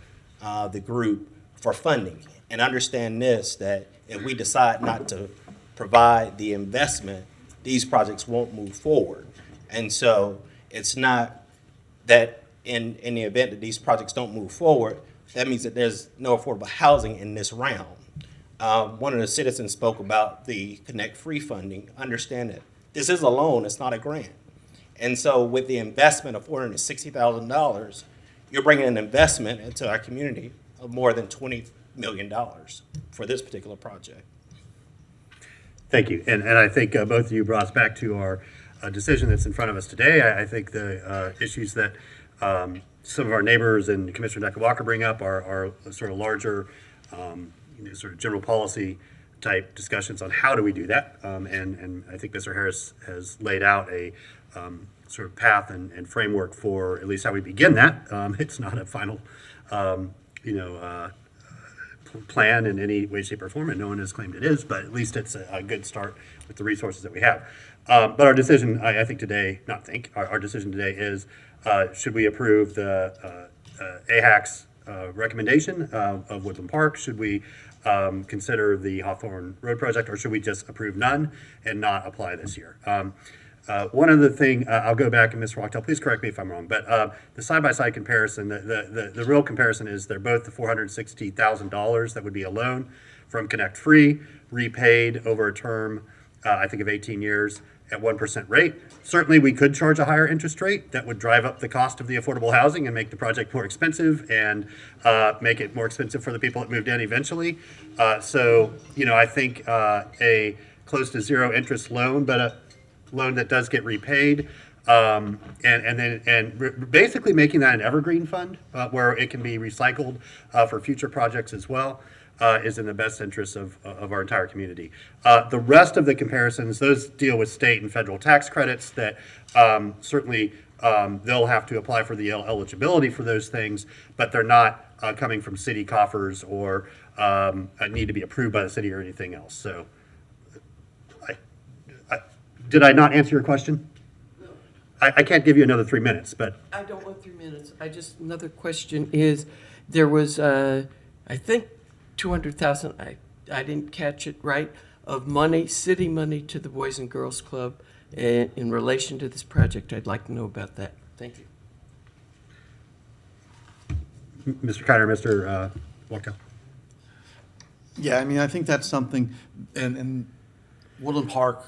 the group for funding. And understand this, that if we decide not to provide the investment, these projects won't move forward. And so it's not that in the event that these projects don't move forward, that means that there's no affordable housing in this round. One of the citizens spoke about the Connect Free funding. Understand that this is a loan, it's not a grant. And so with the investment of $460,000, you're bringing an investment into our community of more than $20 million for this particular project. Thank you. And I think both of you brought us back to our decision that's in front of us today. I think the issues that some of our neighbors and Commissioner Duncan Walker bring up are sort of larger, sort of general policy type discussions on how do we do that. And I think Mr. Harris has laid out a sort of path and framework for at least how we begin that. It's not a final, plan in any way, shape, or form, and no one has claimed it is, but at least it's a good start with the resources that we have. But our decision, I think today, our decision today is, should we approve the AHAC's recommendation of Woodland Park? Should we consider the Hawthorne Road project, or should we just approve none and not apply this year? One other thing, I'll go back, and Mr. Wachtel, please correct me if I'm wrong, but the side-by-side comparison, the real comparison is they're both the $460,000 that would be a loan from Connect Free, repaid over a term, I think of 18 years at 1% rate. Certainly, we could charge a higher interest rate that would drive up the cost of the affordable housing and make the project more expensive and make it more expensive for the people that moved in eventually. So, I think a close to zero interest loan, but a loan that does get repaid, and basically making that an evergreen fund where it can be recycled for future projects as well, is in the best interest of our entire community. The rest of the comparisons, those deal with state and federal tax credits that certainly they'll have to apply for the eligibility for those things, but they're not coming from city coffers or need to be approved by the city or anything else. So did I not answer your question? No. I can't give you another 3 minutes, but. I don't want 3 minutes. Another question is, there was, I think, 200,000, I didn't catch it right, of money, city money to the Boys and Girls Club in relation to this project. I'd like to know about that. Thank you. Mr. Kiner, Mr. Wachtel. Yeah, I think that's something, and Woodland Park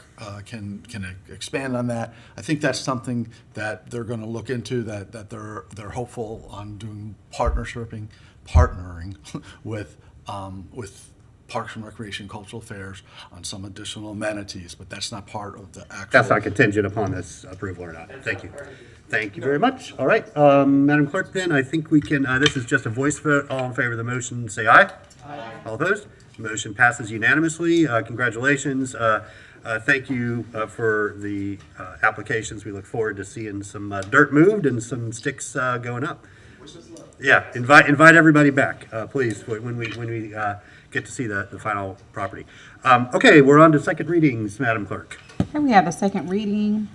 can expand on that. I think that's something that they're going to look into, that they're hopeful on doing partnering with Parks and Recreation Cultural Affairs on some additional amenities, but that's not part of the actual. That's not contingent upon this approval or not. Thank you. Thank you very much. All right, Madam Clerk, then I think we can, this is just a voice vote. All in favor of the motion, say aye. Aye. All opposed? Motion passes unanimously. Congratulations. Thank you for the applications. We look forward to seeing some dirt moved and some sticks going up. Yeah, invite everybody back, please, when we get to see the final property. Okay, we're on to second readings, Madam Clerk. Here we have the second reading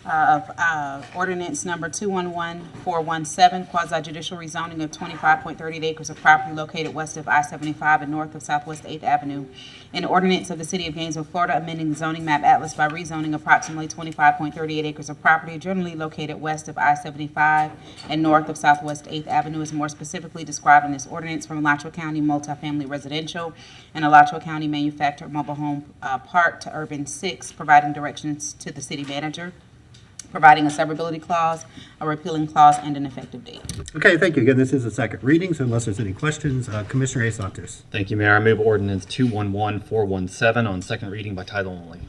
of ordinance number 211417, quasi-judicial rezoning of 25.38 acres of property located west of I-75 and north of Southwest 8th Avenue. An ordinance of the City of Gainesville, Florida, amending the zoning map atlas by rezoning approximately 25.38 acres of property generally located west of I-75 and north of Southwest 8th Avenue is more specifically described in this ordinance from Alachua County multifamily residential and Alachua County manufactured mobile home park to urban 6, providing directions to the city manager, providing a severability clause, a repealing clause, and an effective date. Okay, thank you. Again, this is a second reading, so unless there's any questions, Commissioner A. Santos. Thank you, Mayor. I move ordinance 211417 on second reading by title only.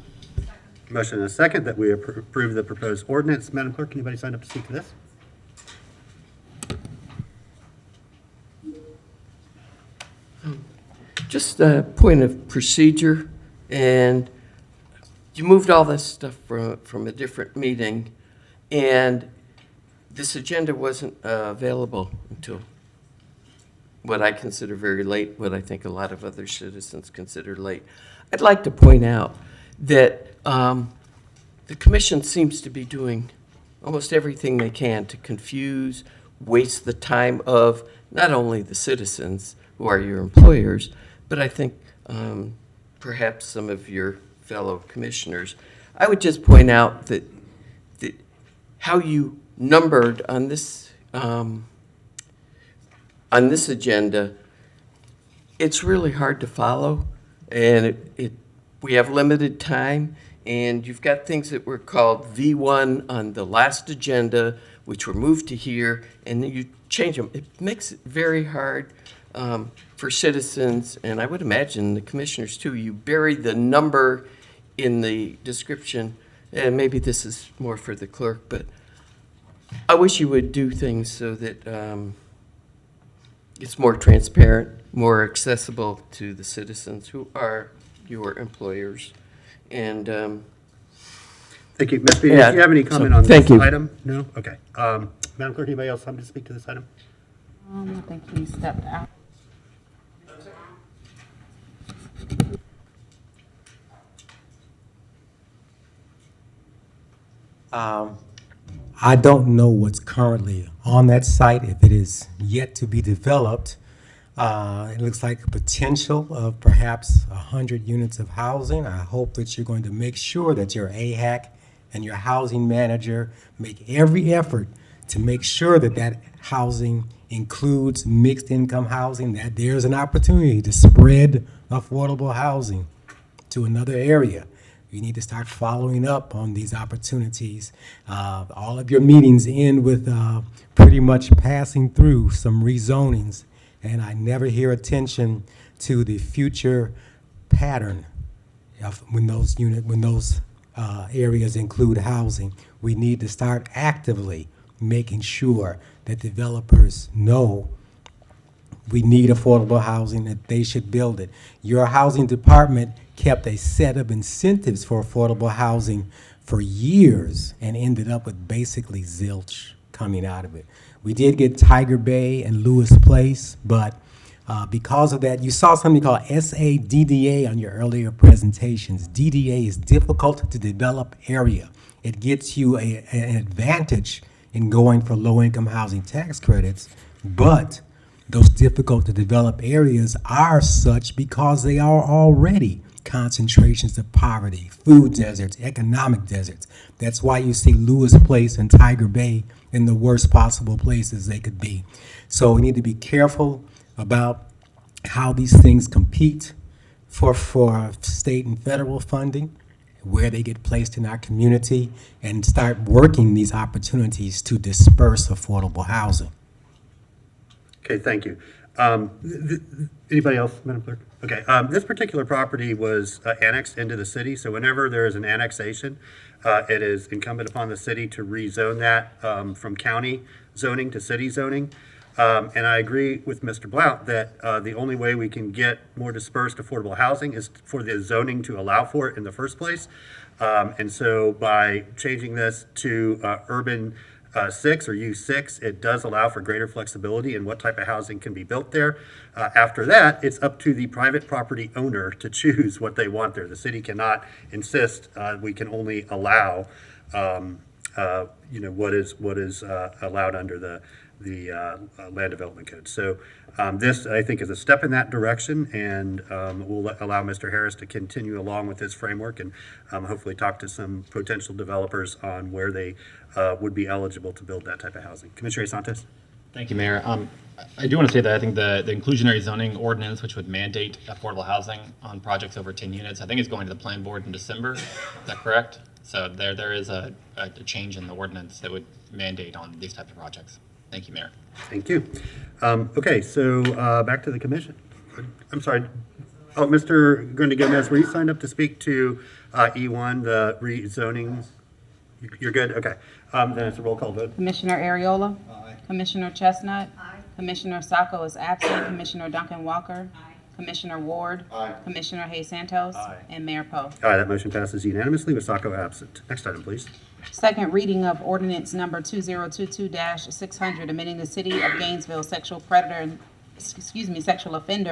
Motion and a second that we approve the proposed ordinance. Madam Clerk, anybody sign up to speak to this? Just a point of procedure, and you moved all this stuff from a different meeting, and this agenda wasn't available until what I consider very late, what I think a lot of other citizens consider late. I'd like to point out that the commission seems to be doing almost everything they can to confuse, waste the time of not only the citizens who are your employers, but I think perhaps some of your fellow commissioners. I would just point out that how you numbered on this agenda, it's really hard to follow, and we have limited time, and you've got things that were called V1 on the last agenda, which were moved to here, and then you change them. It makes it very hard for citizens, and I would imagine the commissioners too. You bury the number in the description, and maybe this is more for the clerk, but I wish you would do things so that it's more transparent, more accessible to the citizens who are your employers. And thank you. Ms. Beatty, do you have any comment on this item? No? Okay. Madam Clerk, anybody else have to speak to this item? I think he stepped out. I don't know what's currently on that site, if it is yet to be developed. It looks like a potential of perhaps 100 units of housing. I hope that you're going to make sure that your AHAC and your housing manager make every effort to make sure that that housing includes mixed income housing, that there's an opportunity to spread affordable housing to another area. You need to start following up on these opportunities. All of your meetings end with pretty much passing through some rezonings, and I never hear attention to the future pattern of when those areas include housing. We need to start actively making sure that developers know we need affordable housing, that they should build it. Your housing department kept a set of incentives for affordable housing for years and ended up with basically zilch coming out of it. We did get Tiger Bay and Lewis Place, but because of that, you saw something called SADDA on your earlier presentations. DDA is difficult to develop area. It gets you an advantage in going for low-income housing tax credits, but those difficult to develop areas are such because they are already concentrations of poverty, food deserts, economic deserts. That's why you see Lewis Place and Tiger Bay in the worst possible places they could be. So we need to be careful about how these things compete for state and federal funding, where they get placed in our community, and start working these opportunities to disperse affordable housing. Okay, thank you. Anybody else, Madam Clerk? Okay, this particular property was annexed into the city, so whenever there is an annexation, it is incumbent upon the city to rezone that from county zoning to city zoning. And I agree with Mr. Blount that the only way we can get more dispersed affordable housing is for the zoning to allow for it in the first place. And so by changing this to urban 6 or U6, it does allow for greater flexibility in what type of housing can be built there. After that, it's up to the private property owner to choose what they want there. The city cannot insist. We can only allow what is allowed under the land development code. So this, I think, is a step in that direction, and will allow Mr. Harris to continue along with this framework and hopefully talk to some potential developers on where they would be eligible to build that type of housing. Commissioner Santos? Thank you, Mayor. I do want to say that I think the inclusionary zoning ordinance, which would mandate affordable housing on projects over 10 units, I think is going to the plan board in December. Is that correct? So there is a change in the ordinance that would mandate on these types of projects. Thank you, Mayor. Thank you. Okay, so back to the commission. I'm sorry. Oh, Mr. Gomez, were you signed up to speak to E1, the rezoning? You're good? Okay. Then it's a roll call vote. Commissioner Ariola? Aye. Commissioner Chestnut? Aye. Commissioner Sacco is absent. Commissioner Duncan Walker? Aye. Commissioner Ward? Aye. Commissioner Hayes Santos? Aye. And Mayor Poe. Aye, that motion passes unanimously with Sacco absent. Next item, please. Second reading of ordinance number 2022-600, amending the City of Gainesville sexual offender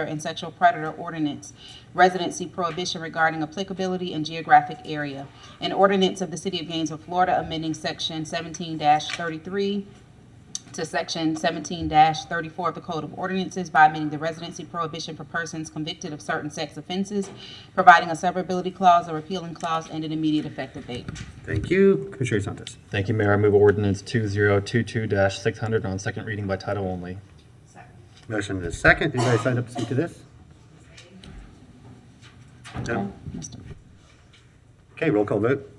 and sexual predator ordinance, residency prohibition regarding applicability and geographic area. An ordinance of the City of Gainesville, Florida, amending section 17-33 to section 17-34 of the Code of Ordinances by amending the residency prohibition for persons convicted of certain sex offenses, providing a severability clause, a repealing clause, and an immediate effective date. Thank you. Commissioner Santos. Thank you, Mayor. I move ordinance 2022-600 on second reading by title only. Motion is second. Anybody signed up to speak to this? No? Okay, roll call vote.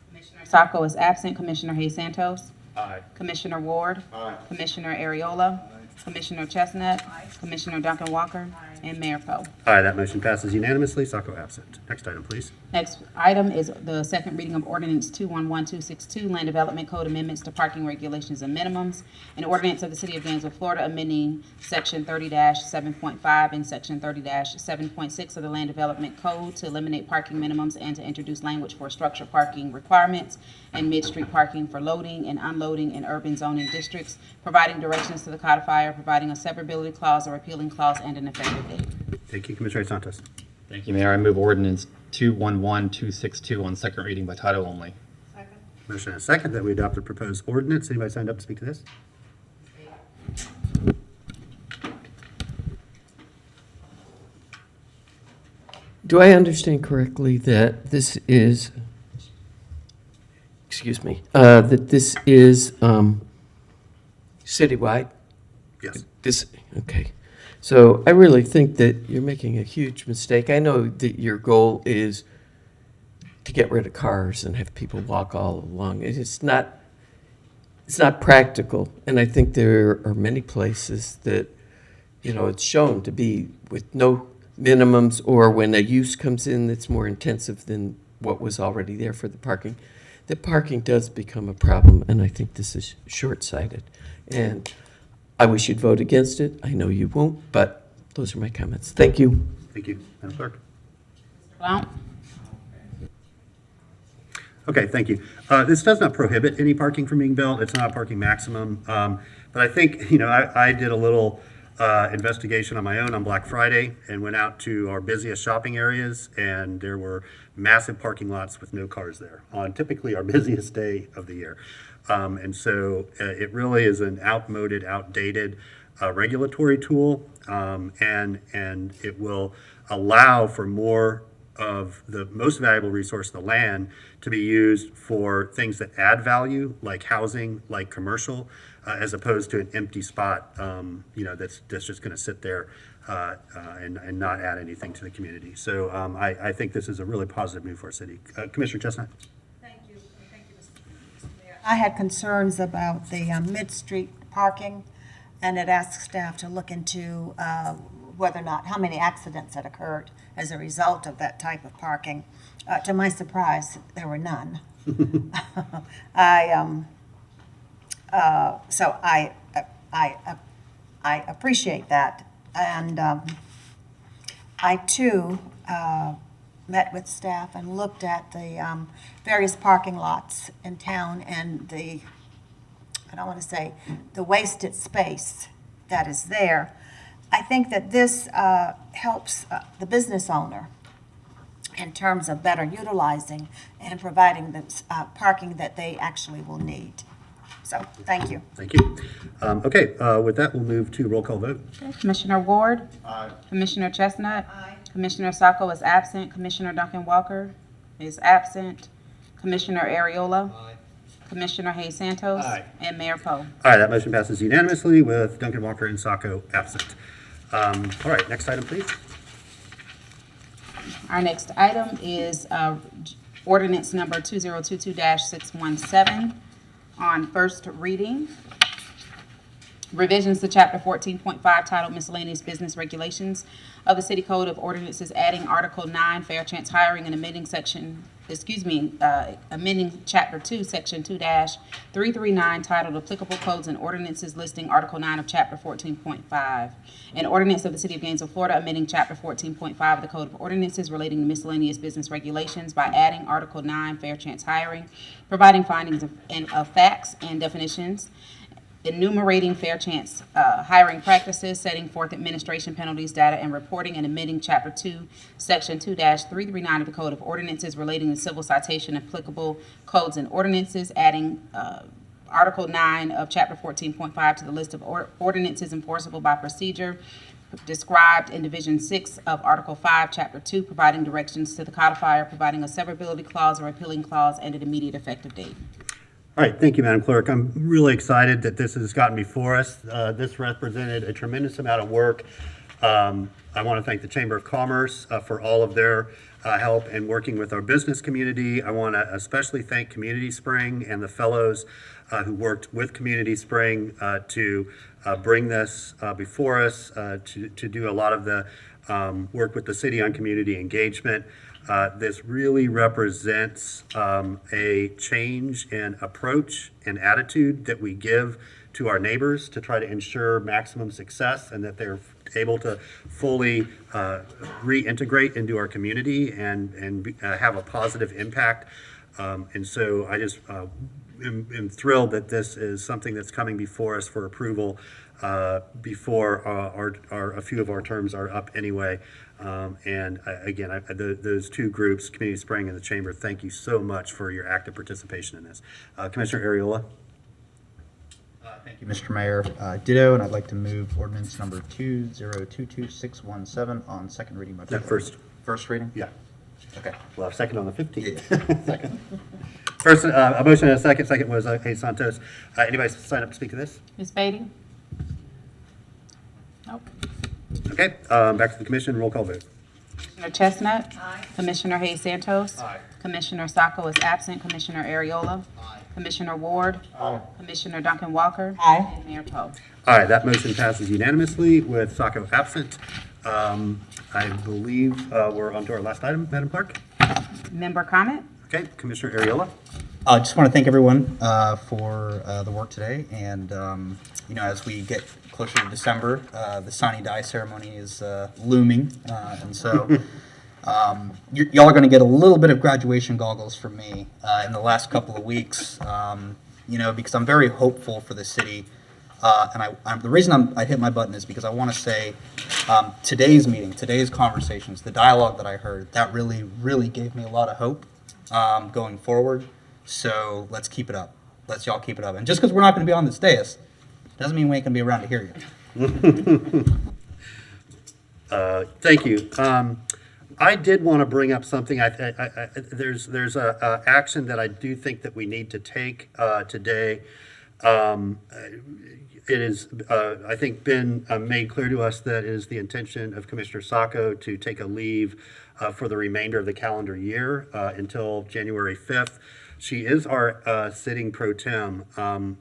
Commissioner Sacco is absent. Commissioner Hayes Santos? Aye. Commissioner Ward? Aye. Commissioner Ariola? Aye. Commissioner Chestnut? Aye. Commissioner Duncan Walker? Aye. And Mayor Poe. Aye, that motion passes unanimously. Sacco absent. Next item, please. Next item is the second reading of ordinance 211262, Land Development Code Amendments to Parking Regulations and Minimums. An ordinance of the City of Gainesville, Florida, amending section 30-7.5 and section 30-7.6 of the Land Development Code to eliminate parking minimums and to introduce language for structured parking requirements and mid-street parking for loading and unloading in urban zoning districts, providing directions to the codifier, providing a severability clause, a repealing clause, and an effective date. Thank you, Commissioner Santos. Thank you, Mayor. I move ordinance 211262 on second reading by title only. Second. Motion is second that we adopt the proposed ordinance. Anybody signed up to speak to this? Do I understand correctly that this is, that this is citywide? Yes. Okay. So I really think that you're making a huge mistake. I know that your goal is to get rid of cars and have people walk all along. It's not practical. And I think there are many places that, it's shown to be with no minimums, or when a use comes in that's more intensive than what was already there for the parking does become a problem. And I think this is short-sighted. And I wish you'd vote against it. I know you won't, but those are my comments. Thank you. Thank you. Madam Clerk. Blount? Okay, thank you. This does not prohibit any parking from being built. It's not a parking maximum. But I think, I did a little investigation on my own on Black Friday and went out to our busiest shopping areas, and there were massive parking lots with no cars there on typically our busiest day of the year. And so it really is an outdated regulatory tool, and it will allow for more of the most valuable resource, the land, to be used for things that add value, like housing, like commercial, as opposed to an empty spot, that's just going to sit there and not add anything to the community. So I think this is a really positive move for our city. Commissioner Chestnut. I had concerns about the mid-street parking, and it asked staff to look into whether or not, how many accidents had occurred as a result of that type of parking. To my surprise, there were none. So I I appreciate that. And I too met with staff and looked at the various parking lots in town and the, I don't want to say, the wasted space that is there. I think that this helps the business owner in terms of better utilizing and providing the parking that they actually will need. So, thank you. Thank you. Okay, with that, we'll move to roll call vote. Commissioner Ward? Aye. Commissioner Chestnut? Commissioner Sacco is absent. Commissioner Duncan Walker is absent. Commissioner Ariola? Commissioner Hayes Santos? Aye. And Mayor Poe. All right, that motion passes unanimously with Duncan Walker and Sacco absent. All right, next item, please. Our next item is ordinance number 2022-617 on first reading. Revisions to Chapter 14.5 titled Miscellaneous Business Regulations of the City Code of Ordinances, adding Article 9, Fair Chance Hiring, and amending amending Chapter 2, Section 2-339 titled Applicable Codes and Ordinances, listing Article 9 of Chapter 14.5. An ordinance of the City of Gainesville, Florida, amending Chapter 14.5 of the Code of Ordinances relating to miscellaneous business regulations by adding Article 9, Fair Chance Hiring, providing findings of facts and definitions, enumerating fair chance hiring practices, setting forth administration penalties, data, and reporting, and amending Chapter 2, Section 2-339 of the Code of Ordinances relating to civil citation, applicable codes and ordinances, adding Article 9 of Chapter 14.5 to the list of ordinances enforceable by procedure described in Division 6 of Article 5, Chapter 2, providing directions to the codifier, providing a severability clause or repealing clause, and an immediate effective date. All right, thank you, Madam Clerk. I'm really excited that this has gotten before us. This represented a tremendous amount of work. I want to thank the Chamber of Commerce for all of their help in working with our business community. I want to especially thank Community Spring and the fellows who worked with Community Spring to bring this before us, to do a lot of the work with the city on community engagement. This really represents a change in approach and attitude that we give to our neighbors to try to ensure maximum success and that they're able to fully reintegrate into our community and have a positive impact. And so I just am thrilled that this is something that's coming before us for approval before a few of our terms are up anyway. Again, those two groups, Community Spring and the Chamber, thank you so much for your active participation in this. Commissioner Ariola? Thank you, Mr. Mayor. Ditto, and I'd like to move ordinance number 2022-617 on second reading by title. First reading? Yeah. Okay. We'll have second on the 15th. Second. First, a motion and a second. Second was Hayes Santos. Anybody sign up to speak to this? Ms. Beatty? Nope. Okay, back to the commission. Roll call vote. Commissioner Chestnut? Aye. Commissioner Hayes Santos? Aye. Commissioner Sacco is absent. Commissioner Ariola? Aye. Commissioner Ward? Aye. Commissioner Duncan Walker? Aye. And Mayor Poe. All right, that motion passes unanimously with Sacco absent. I believe we're on to our last item, Madam Clerk. Member comment? Okay, Commissioner Ariola. I just want to thank everyone for the work today, and as we get closer to December, the Sine Die ceremony is looming, and so y'all are going to get a little bit of graduation goggles from me in the last couple of weeks, because I'm very hopeful for the city, and the reason I hit my button is because I want to say today's meeting, today's conversations, the dialogue that I heard, that really, really gave me a lot of hope going forward. So let's keep it up. Let's y'all keep it up. And just because we're not going to be on this dais, doesn't mean we ain't going to be around to hear you. Thank you. I did want to bring up something. There's a action that I do think that we need to take today. It is, I think, been made clear to us that it is the intention of Commissioner Sacco to take a leave for the remainder of the calendar year until January 5th. She is our sitting pro tem.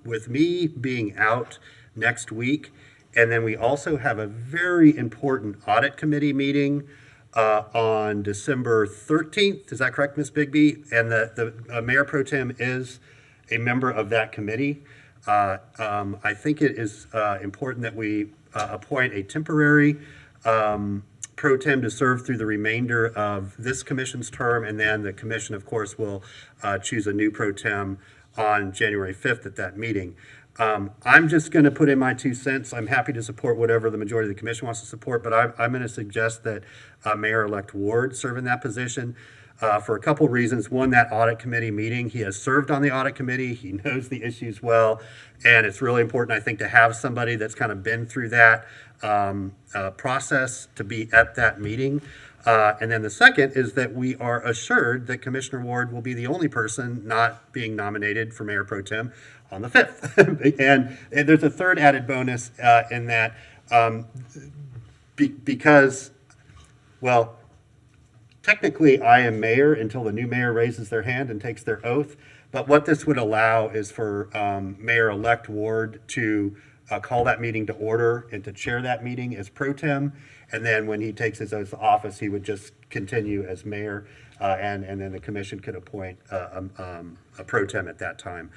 With me being out next week, and then we also have a very important audit committee meeting on December 13th. Is that correct, Ms. Bigby? And the Mayor Pro Tem is a member of that committee. I think it is important that we appoint a temporary pro tem to serve through the remainder of this commission's term, and then the commission, of course, will choose a new pro tem on January 5th at that meeting. I'm just going to put in my 2 cents. I'm happy to support whatever the majority of the commission wants to support, but I'm going to suggest that Mayor-elect Ward serve in that position for a couple reasons. One, that audit committee meeting, he has served on the audit committee. He knows the issues well, and it's really important, I think, to have somebody that's kind of been through that process to be at that meeting. And then the second is that we are assured that Commissioner Ward will be the only person not being nominated for Mayor Pro Tem on the 5th. and there's a third added bonus in that because, well, technically I am mayor until the new mayor raises their hand and takes their oath. But what this would allow is for Mayor-elect Ward to call that meeting to order and to chair that meeting as pro tem. And then when he takes his oath of office, he would just continue as mayor, and then the commission could appoint a pro tem at that time.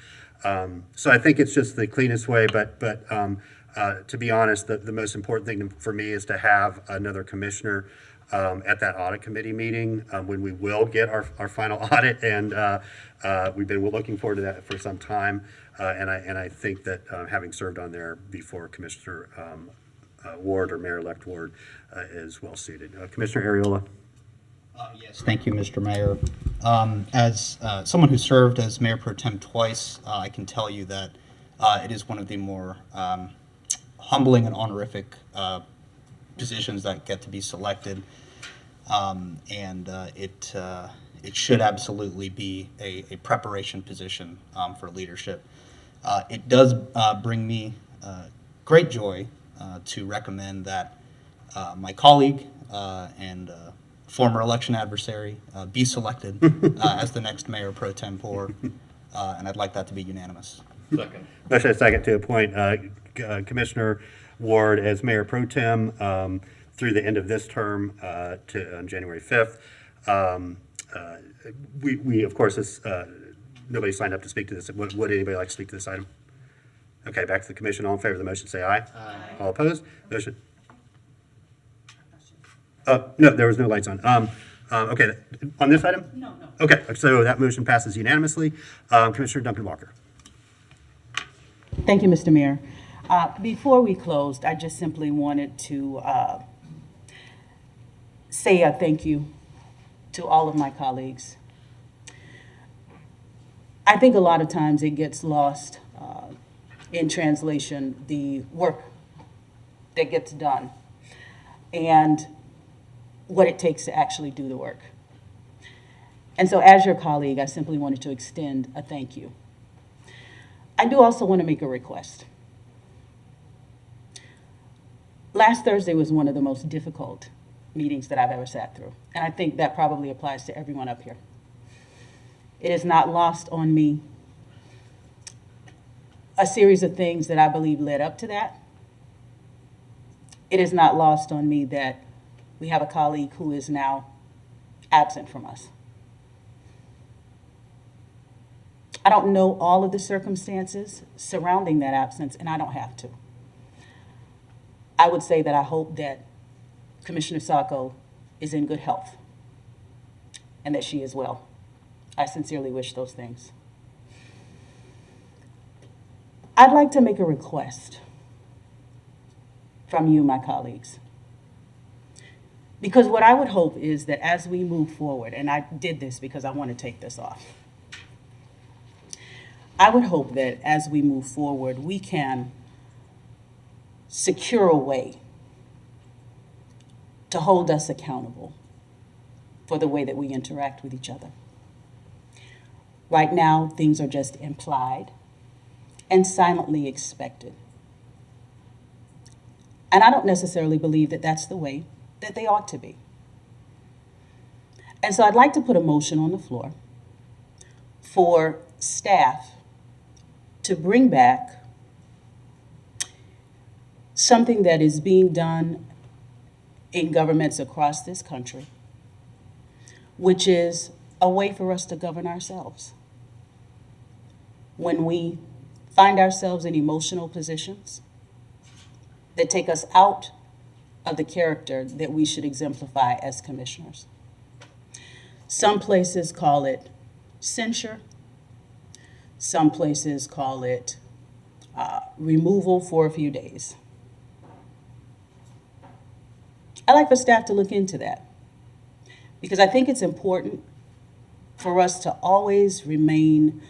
So I think it's just the cleanest way, but to be honest, the most important thing for me is to have another commissioner at that audit committee meeting when we will get our final audit, and we've been looking forward to that for some time. And I think that having served on there before, Commissioner Ward or Mayor-elect Ward is well suited. Commissioner Ariola. Yes, thank you, Mr. Mayor. As someone who served as Mayor Pro Tem twice, I can tell you that it is one of the more humbling and honorific positions that get to be selected, and it should absolutely be a preparation position for leadership. It does bring me great joy to recommend that my colleague and former election adversary be selected as the next Mayor Pro Tempore, and I'd like that to be unanimous. Second. Motion and second to appoint Commissioner Ward as Mayor Pro Tem through the end of this term to on January 5th. We of course, nobody signed up to speak to this. Would anybody like to speak to this item? Okay, back to the commission. All in favor of the motion, say aye. Aye. All opposed? Motion. No, there was no lights on. Okay, on this item? No. Okay, so that motion passes unanimously. Commissioner Duncan Walker. Thank you, Mr. Mayor. Before we closed, I just simply wanted to say a thank you to all of my colleagues. I think a lot of times it gets lost in translation, the work that gets done and what it takes to actually do the work. And so as your colleague, I simply wanted to extend a thank you. I do also want to make a request. Last Thursday was one of the most difficult meetings that I've ever sat through, and I think that probably applies to everyone up here. It is not lost on me a series of things that I believe led up to that. It is not lost on me that we have a colleague who is now absent from us. I don't know all of the circumstances surrounding that absence, and I don't have to. I would say that I hope that Commissioner Sacco is in good health and that she is well. I sincerely wish those things. I'd like to make a request from you, my colleagues. Because what I would hope is that as we move forward, and I did this because I want to take this off, I would hope that as we move forward, we can secure a way to hold us accountable for the way that we interact with each other. Right now, things are just implied and silently expected. And I don't necessarily believe that that's the way that they ought to be. And so I'd like to put a motion on the floor for staff to bring back something that is being done in governments across this country, which is a way for us to govern ourselves. When we find ourselves in emotional positions, that take us out of the character that we should exemplify as commissioners. Some places call it censure. Some places call it removal for a few days. I'd like for staff to look into that because I think it's important for us to always remain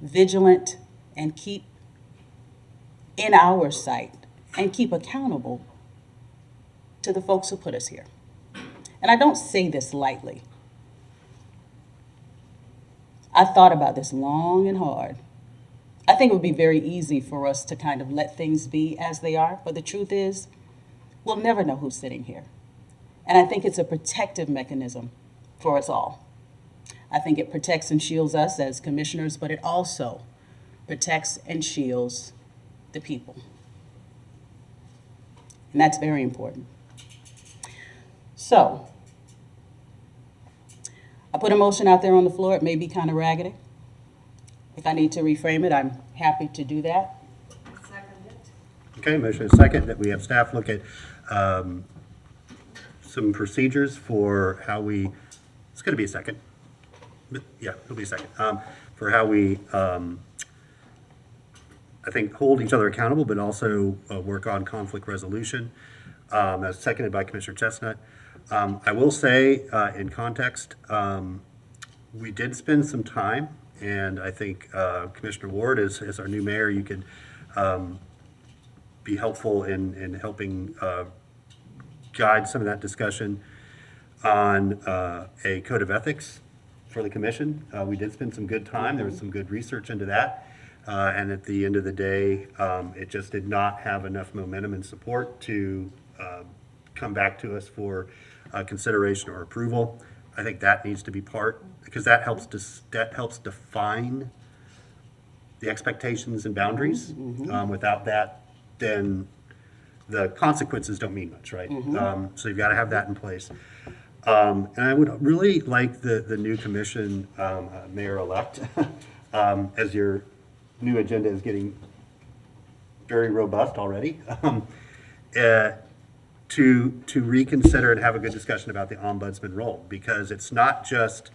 vigilant and keep in our sight and keep accountable to the folks who put us here. And I don't say this lightly. I thought about this long and hard. I think it would be very easy for us to kind of let things be as they are, but the truth is, we'll never know who's sitting here. And I think it's a protective mechanism for us all. I think it protects and shields us as commissioners, but it also protects and shields the people. And that's very important. So, I put a motion out there on the floor. It may be kind of raggedy. If I need to reframe it, I'm happy to do that. Okay, motion is second that we have staff look at some procedures for how we, it's going to be a second. Yeah, it'll be a second. For how we, I think, hold each other accountable, but also work on conflict resolution. That's seconded by Commissioner Chestnut. I will say, in context, we did spend some time, and I think Commissioner Ward, as our new mayor, you could be helpful in helping guide some of that discussion on a code of ethics for the commission. We did spend some good time. There was some good research into that. And at the end of the day, it just did not have enough momentum and support to come back to us for consideration or approval. I think that needs to be part, because that helps define the expectations and boundaries. Without that, then the consequences don't mean much, right? So you've got to have that in place. And I would really like the new commission mayor-elect, as your new agenda is getting very robust already, to reconsider and have a good discussion about the ombudsman role, because it's not just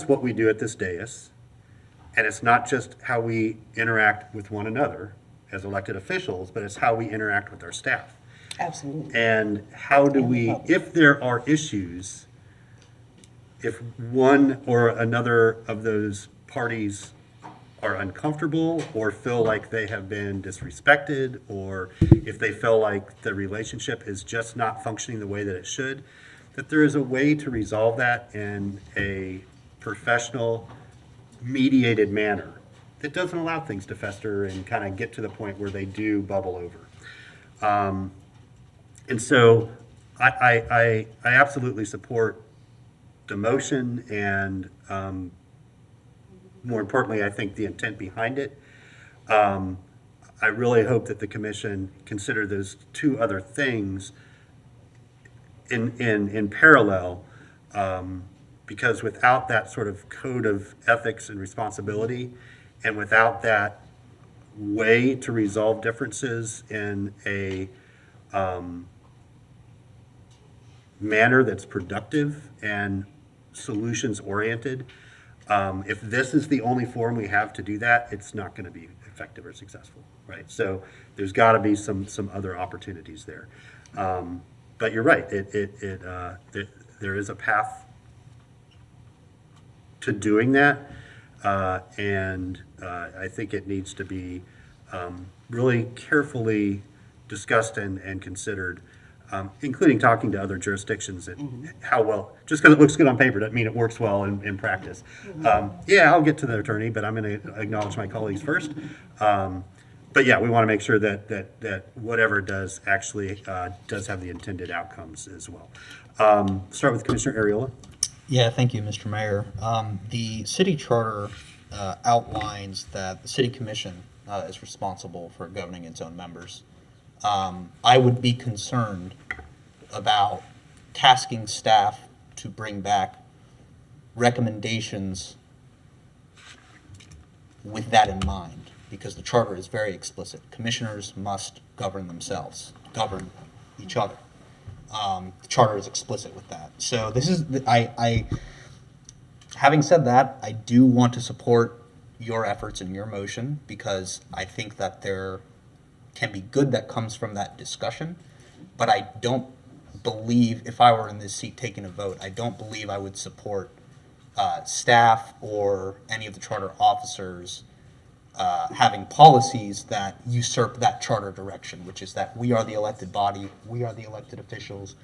what we do at this dais, and it's not just how we interact with one another as elected officials, but it's how we interact with our staff. Absolutely. And how do we, if there are issues, if one or another of those parties are uncomfortable or feel like they have been disrespected, or if they feel like the relationship is just not functioning the way that it should, that there is a way to resolve that in a professional, mediated manner that doesn't allow things to fester and kind of get to the point where they do bubble over. And so I absolutely support the motion, and more importantly, I think the intent behind it. I really hope that the commission consider those two other things in parallel, because without that sort of code of ethics and responsibility, and without that way to resolve differences in a manner that's productive and solutions oriented, if this is the only forum we have to do that, it's not going to be effective or successful, right? So there's got to be some other opportunities there. But you're right, there is a path to doing that, and I think it needs to be really carefully discussed and considered, including talking to other jurisdictions and how well, just because it looks good on paper doesn't mean it works well in practice. Yeah, I'll get to the attorney, but I'm going to acknowledge my colleagues first. But yeah, we want to make sure that whatever it does actually does have the intended outcomes as well. Start with Commissioner Ariola. Yeah, thank you, Mr. Mayor. The city charter outlines that the city commission is responsible for governing its own members. I would be concerned about tasking staff to bring back recommendations with that in mind. because the charter is very explicit. Commissioners must govern themselves, govern each other. The charter is explicit with that. So this is, having said that, I do want to support your efforts and your motion because I think that there can be good that comes from that discussion, but I don't believe, if I were in this seat taking a vote, I don't believe I would support staff or any of the charter officers having policies that usurp that charter direction, which is that we are the elected body, we are the elected officials,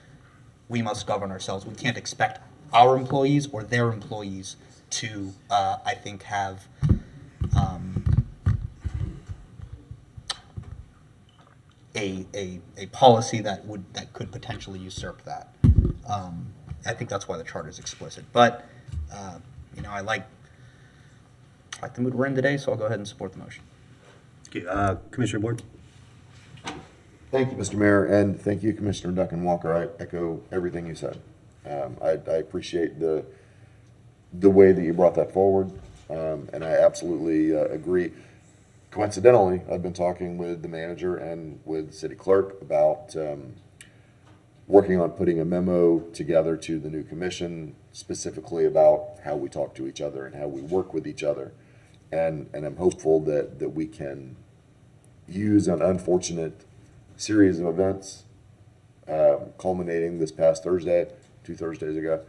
we must govern ourselves. We can't expect our employees or their employees to, I think, have a policy that could potentially usurp that. I think that's why the charter is explicit. But I like the mood we're in today, so I'll go ahead and support the motion. Okay, Commissioner Board. Thank you, Mr. Mayor, and thank you, Commissioner Duncan Walker. I echo everything you said. I appreciate the way that you brought that forward, and I absolutely agree. Coincidentally, I've been talking with the manager and with the city clerk about working on putting a memo together to the new commission specifically about how we talk to each other and how we work with each other. And I'm hopeful that we can use an unfortunate series of events culminating this past Thursday, 2 Thursdays ago,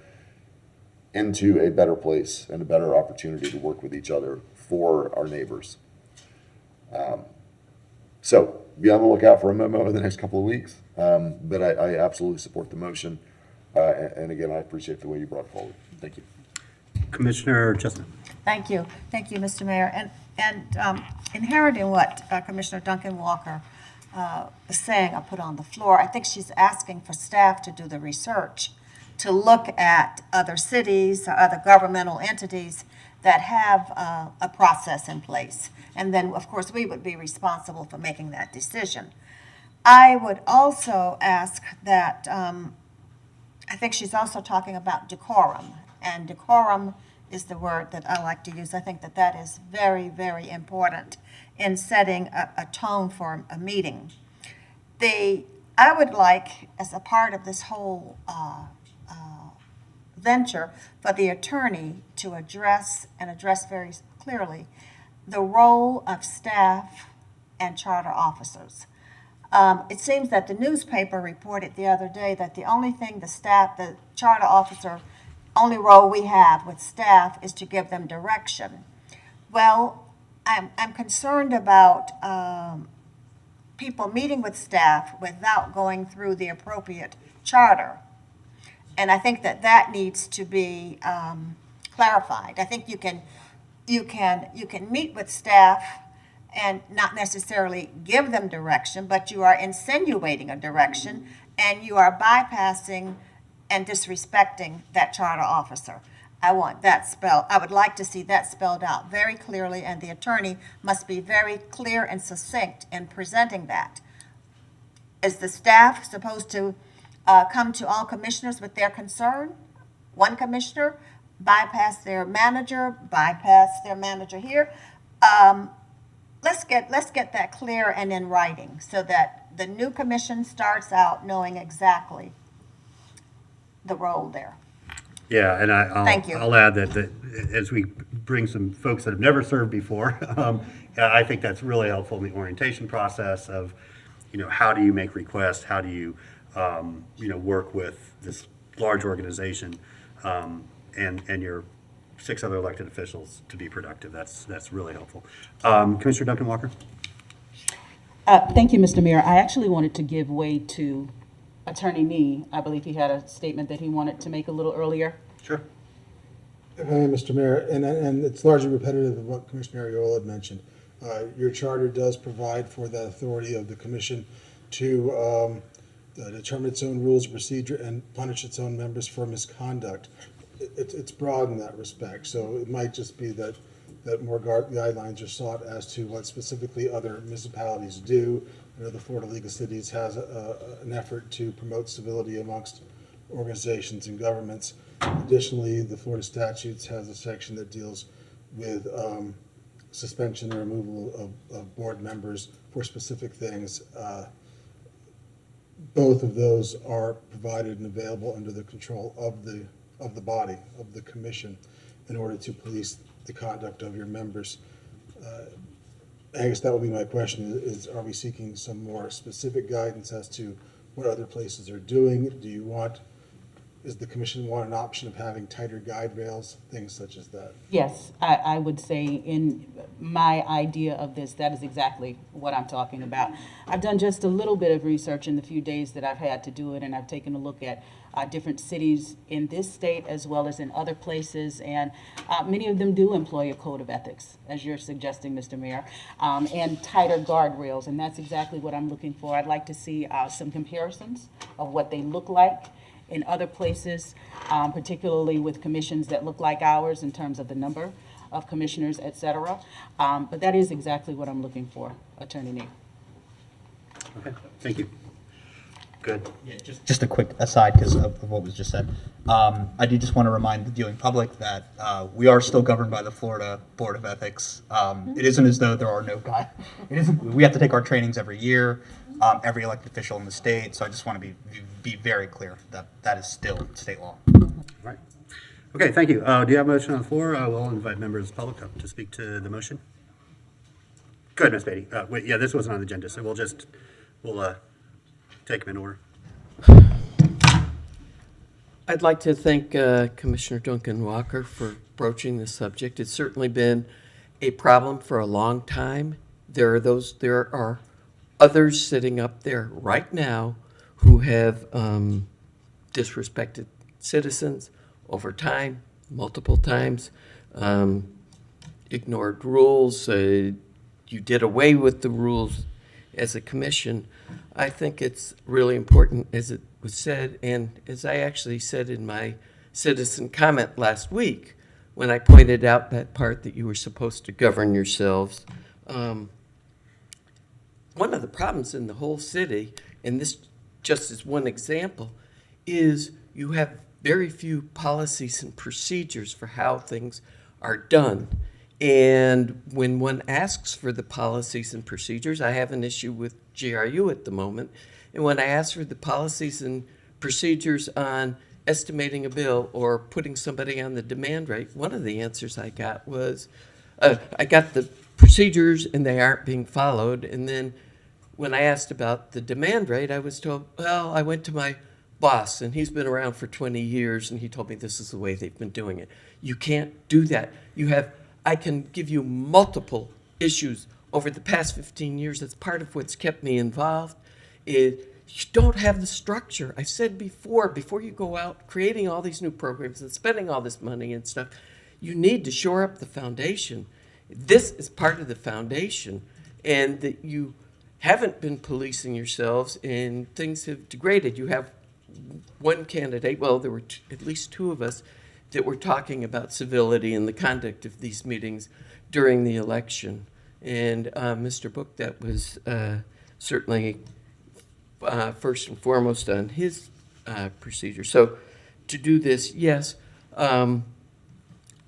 into a better place and a better opportunity to work with each other for our neighbors. So be on the lookout for a memo in the next couple of weeks, but I absolutely support the motion. And again, I appreciate the way you brought it forward. Thank you. Commissioner Chestnut. Thank you, Mr. Mayor. And inherent in what Commissioner Duncan Walker is saying, I put on the floor, I think she's asking for staff to do the research, to look at other cities or other governmental entities that have a process in place. And then, of course, we would be responsible for making that decision. I would also ask that, I think she's also talking about decorum, and decorum is the word that I like to use. I think that is very, very important in setting a tone for a meeting. I would like, as a part of this whole venture, for the attorney to address very clearly the role of staff and charter officers. It seems that the newspaper reported the other day that the only thing the charter officer, only role we have with staff is to give them direction. Well, I'm concerned about people meeting with staff without going through the appropriate charter. And I think that needs to be clarified. I think you can meet with staff and not necessarily give them direction, but you are insinuating a direction and you are bypassing and disrespecting that charter officer. I want that I would like to see that spelled out very clearly, and the attorney must be very clear and succinct in presenting that. Is the staff supposed to come to all commissioners with their concern? One commissioner, bypass their manager here. Let's get that clear and in writing so that the new commission starts out knowing exactly the role there. Yeah, and Thank you. I'll add that as we bring some folks that have never served before, I think that's really helpful in the orientation process of, how do you make requests? How do you, work with this large organization and your 6 other elected officials to be productive. That's really helpful. Commissioner Duncan Walker. Thank you, Mr. Mayor. I actually wanted to give way to Attorney Nee. I believe he had a statement that he wanted to make a little earlier. Sure. Mr. Mayor, and it's largely repetitive of what Commissioner Ariola had mentioned. Your charter does provide for that authority of the commission to determine its own rules of procedure and punish its own members for misconduct. It's broad in that respect, so it might just be that more guidelines are sought as to what specifically other municipalities do. I know the Florida League of Cities has an effort to promote civility amongst organizations and governments. Additionally, the Florida statutes has a section that deals with suspension and removal of board members for specific things. Both of those are provided and available under the control of the body, of the commission, in order to police the conduct of your members. I guess that would be my question, is are we seeking some more specific guidance as to what other places are doing? Does the commission want an option of having tighter guide rails, things such as that? Yes, I would say in my idea of this, that is exactly what I'm talking about. I've done just a little bit of research in the few days that I've had to do it, and I've taken a look at different cities in this state as well as in other places, and many of them do employ a code of ethics, as you're suggesting, Mr. Mayor, and tighter guardrails, and that's exactly what I'm looking for. I'd like to see some comparisons of what they look like in other places, particularly with commissions that look like ours in terms of the number of commissioners, et cetera. But that is exactly what I'm looking for, Attorney Neal. Okay, thank you. Good. Yeah, just a quick aside because of what was just said. I do just want to remind the viewing public that we are still governed by the Florida Board of Ethics. It isn't as though there are no we have to take our trainings every year, every elected official in the state. So I just want to be very clear that that is still state law. Right. Okay, thank you. Do you have a motion on the floor? I will invite members of the public up to speak to the motion. Go ahead, Ms. Beatty. Wait, yeah, this wasn't on the agenda, so we'll take them in order. I'd like to thank Commissioner Duncan Walker for broaching this subject. It's certainly been a problem for a long time. There are others sitting up there right now who have disrespected citizens over time, multiple times, ignored rules. You did away with the rules as a commission. I think it's really important, as it was said, and as I actually said in my citizen comment last week, when I pointed out that part that you were supposed to govern yourselves. One of the problems in the whole city, and this just as one example, is you have very few policies and procedures for how things are done. And when one asks for the policies and procedures, I have an issue with GRU at the moment, and when I ask for the policies and procedures on estimating a bill or putting somebody on the demand rate, one of the answers I got was, I got the procedures and they aren't being followed. And then when I asked about the demand rate, I was told, well, I went to my boss and he's been around for 20 years and he told me this is the way they've been doing it. You can't do that. I can give you multiple issues over the past 15 years. That's part of what's kept me involved. You don't have the structure. I've said before you go out creating all these new programs and spending all this money and stuff, you need to shore up the foundation. This is part of the foundation, and that you haven't been policing yourselves and things have degraded. You have one candidate, well, there were at least two of us that were talking about civility and the conduct of these meetings during the election. And Mr. Book, that was certainly first and foremost on his procedure. So to do this, yes, I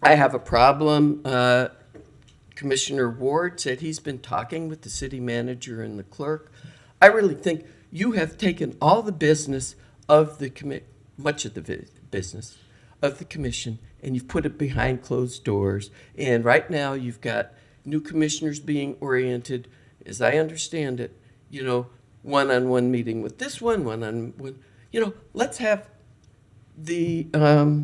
have a problem. Commissioner Ward said he's been talking with the city manager and the clerk. I really think you have taken all the business of the much of the business of the commission, and you've put it behind closed doors. And right now you've got new commissioners being oriented, as I understand it, one-on-one meeting with this one-on-one. Let's have the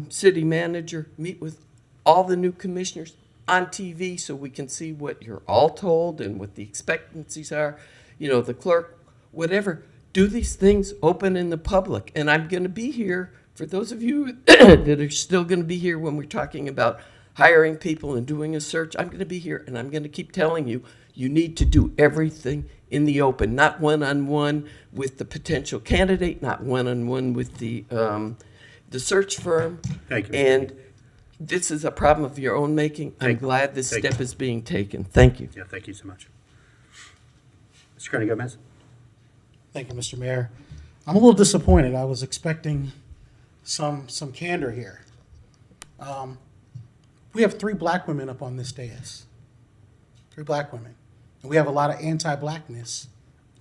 city manager meet with all the new commissioners on TV so we can see what you're all told and what the expectancies are. The clerk, whatever. Do these things open in the public. And I'm going to be here, for those of you that are still going to be here when we're talking about hiring people and doing a search, I'm going to be here and I'm going to keep telling you, you need to do everything in the open, not one-on-one with the potential candidate, not one-on-one with the search firm. Thank you. And this is a problem of your own making. I'm glad this step is being taken. Thank you. Yeah, thank you so much. Mr. Carney Gomez. Thank you, Mr. Mayor. I'm a little disappointed. I was expecting some candor here. We have 3 black women up on this dais. 3 black women. And we have a lot of anti-blackness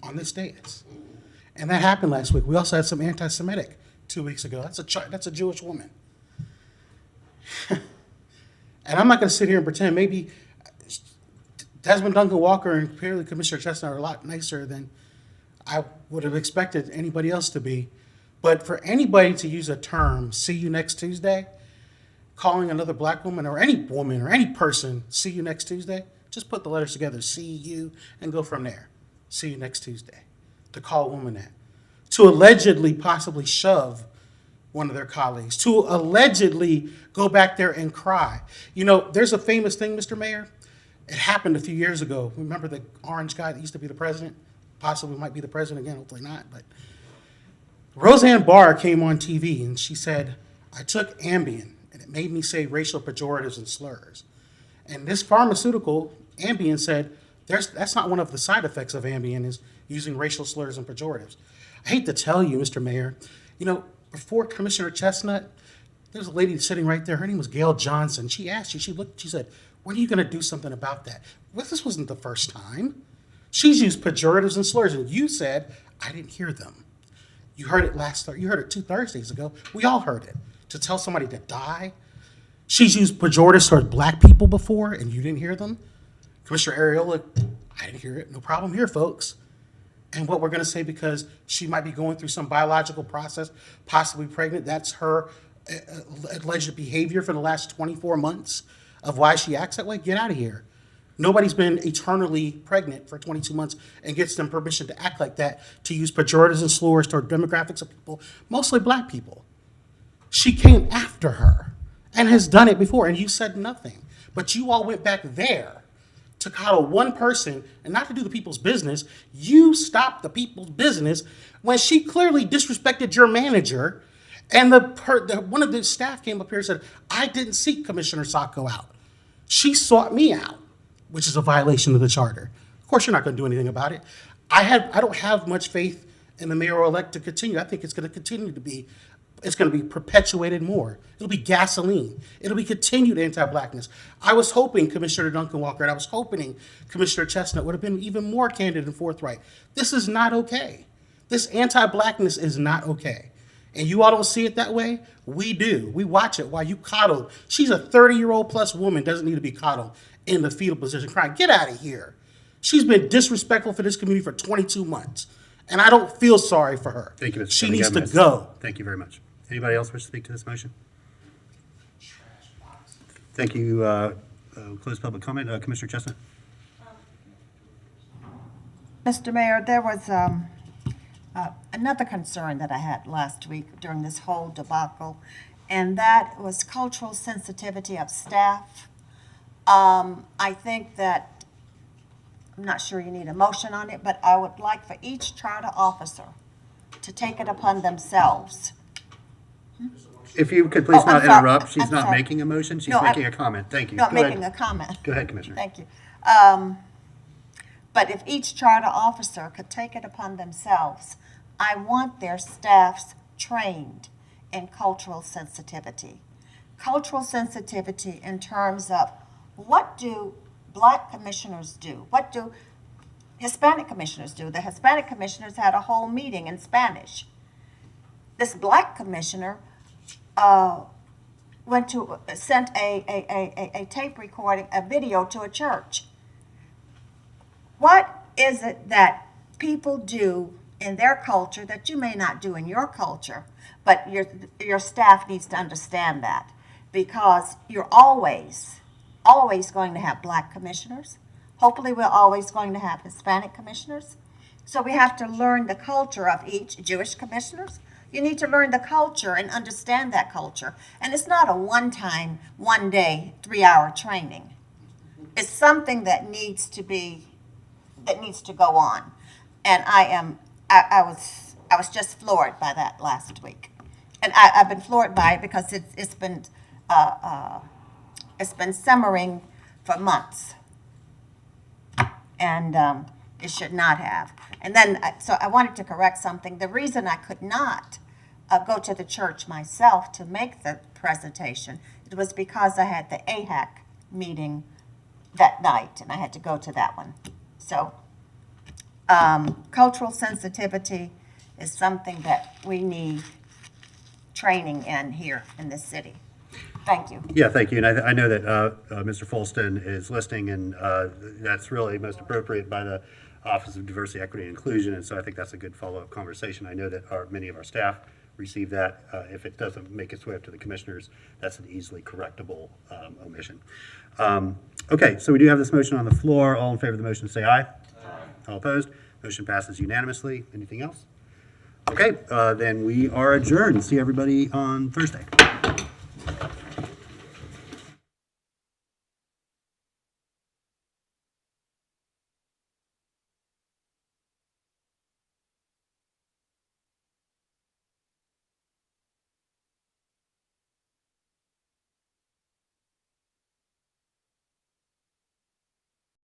on this dais. And that happened last week. We also had some anti-Semitic 2 weeks ago. That's a Jewish woman. And I'm not going to sit here and pretend maybe Desmond Duncan Walker and apparently Commissioner Chestnut are a lot nicer than I would have expected anybody else to be. But for anybody to use a term, see you next Tuesday, calling another black woman or any person, see you next Tuesday, just put the letters together, see you, and go from there. See you next Tuesday. To call a woman that. To allegedly possibly shove one of their colleagues. To allegedly go back there and cry. You know, there's a famous thing, Mr. Mayor. It happened a few years ago. Remember the orange guy that used to be the president? Possibly might be the president again, hopefully not. But Roseanne Barr came on TV and she said, I took Ambien and it made me say racial pejoratives and slurs. And this pharmaceutical, Ambien, said, that's not one of the side effects of Ambien is using racial slurs and pejoratives. I hate to tell you, Mr. Mayor, you know, before Commissioner Chestnut, there's a lady sitting right there. Her name was Gail Johnson. She asked you, she said, when are you going to do something about that? Well, this wasn't the first time. She's used pejoratives and slurs, and you said, I didn't hear them. You heard it you heard it 2 Thursdays ago. We all heard it. To tell somebody to die. She's used pejoratives toward black people before, and you didn't hear them. Commissioner Ariola, I didn't hear it. No problem here, folks. And what we're going to say because she might be going through some biological process, possibly pregnant, that's her alleged behavior for the last 24 months of why she acts that way, get out of here. Nobody's been eternally pregnant for 22 months and gets them permission to act like that, to use pejoratives and slurs toward demographics of people, mostly black people. She came after her and has done it before, and you said nothing. But you all went back there to coddle one person and not to do the people's business. You stopped the people's business when she clearly disrespected your manager, and one of the staff came up here and said, I didn't seek Commissioner Sacco out. She sought me out, which is a violation of the charter. Of course, you're not going to do anything about it. I don't have much faith in the mayor-elect to continue. I think it's going to continue to be, it's going to be perpetuated more. It'll be gasoline. It'll be continued anti-blackness. I was hoping Commissioner Duncan Walker and I was hoping Commissioner Chestnut would have been even more candid and forthright. This is not okay. This anti-blackness is not okay. And you all don't see it that way? We do. We watch it while you coddle. She's a 30-year-old plus woman, doesn't need to be coddled in the fetal position crying. Get out of here. She's been disrespectful for this community for 22 months. And I don't feel sorry for her. Thank you, Mr. She Chairman. needs to Yes. go. Thank you very much. Anybody else wish to speak to this motion? Thank you. Close public comment. Commissioner Chestnut. Mr. Mayor, there was another concern that I had last week during this whole debacle, and that was cultural sensitivity of staff. I think that, I'm not sure you need a motion on it, but I would like for each charter officer to take it upon themselves. If you could please Oh, I'm not sorry. interrupt. She's I'm not sorry. making a motion. She's No, making a comment. Thank you. Not Go making ahead. a comment. Go ahead, Commissioner. Thank you. But if each charter officer could take it upon themselves, I want their staffs trained in cultural sensitivity. Cultural sensitivity in terms of what do black commissioners do? What do Hispanic commissioners do? The Hispanic commissioners had a whole meeting in Spanish. This black commissioner sent a tape recording, a video to a church. What is it that people do in their culture that you may not do in your culture, but your staff needs to understand that, because you're always going to have black commissioners. Hopefully we're always going to have Hispanic commissioners. So we have to learn the culture of each. Jewish commissioners, you need to learn the culture and understand that culture. And it's not a one-time, one-day, 3-hour training. It's something that needs to go on. And I was just floored by that last week. And I've been floored by it because it's been simmering for months. And it should not have. And then, so I wanted to correct something. The reason I could not go to the church myself to make the presentation, it was because I had the AHAC meeting that night, and I had to go to that one. So, cultural sensitivity is something that we need training in here in this city. Thank you. Yeah, thank you. And I know that Mr. Folston is listening, and that's really most appropriate by the Office of Diversity, Equity, and Inclusion, and so I think that's a good follow-up conversation. I know that many of our staff receive that. If it doesn't make its way up to the commissioners, that's an easily correctable omission. Okay, so we do have this motion on the floor. All in favor of the motion, say aye. Aye. All opposed? Motion passes unanimously. Anything else? Okay, then we are adjourned. See everybody on Thursday.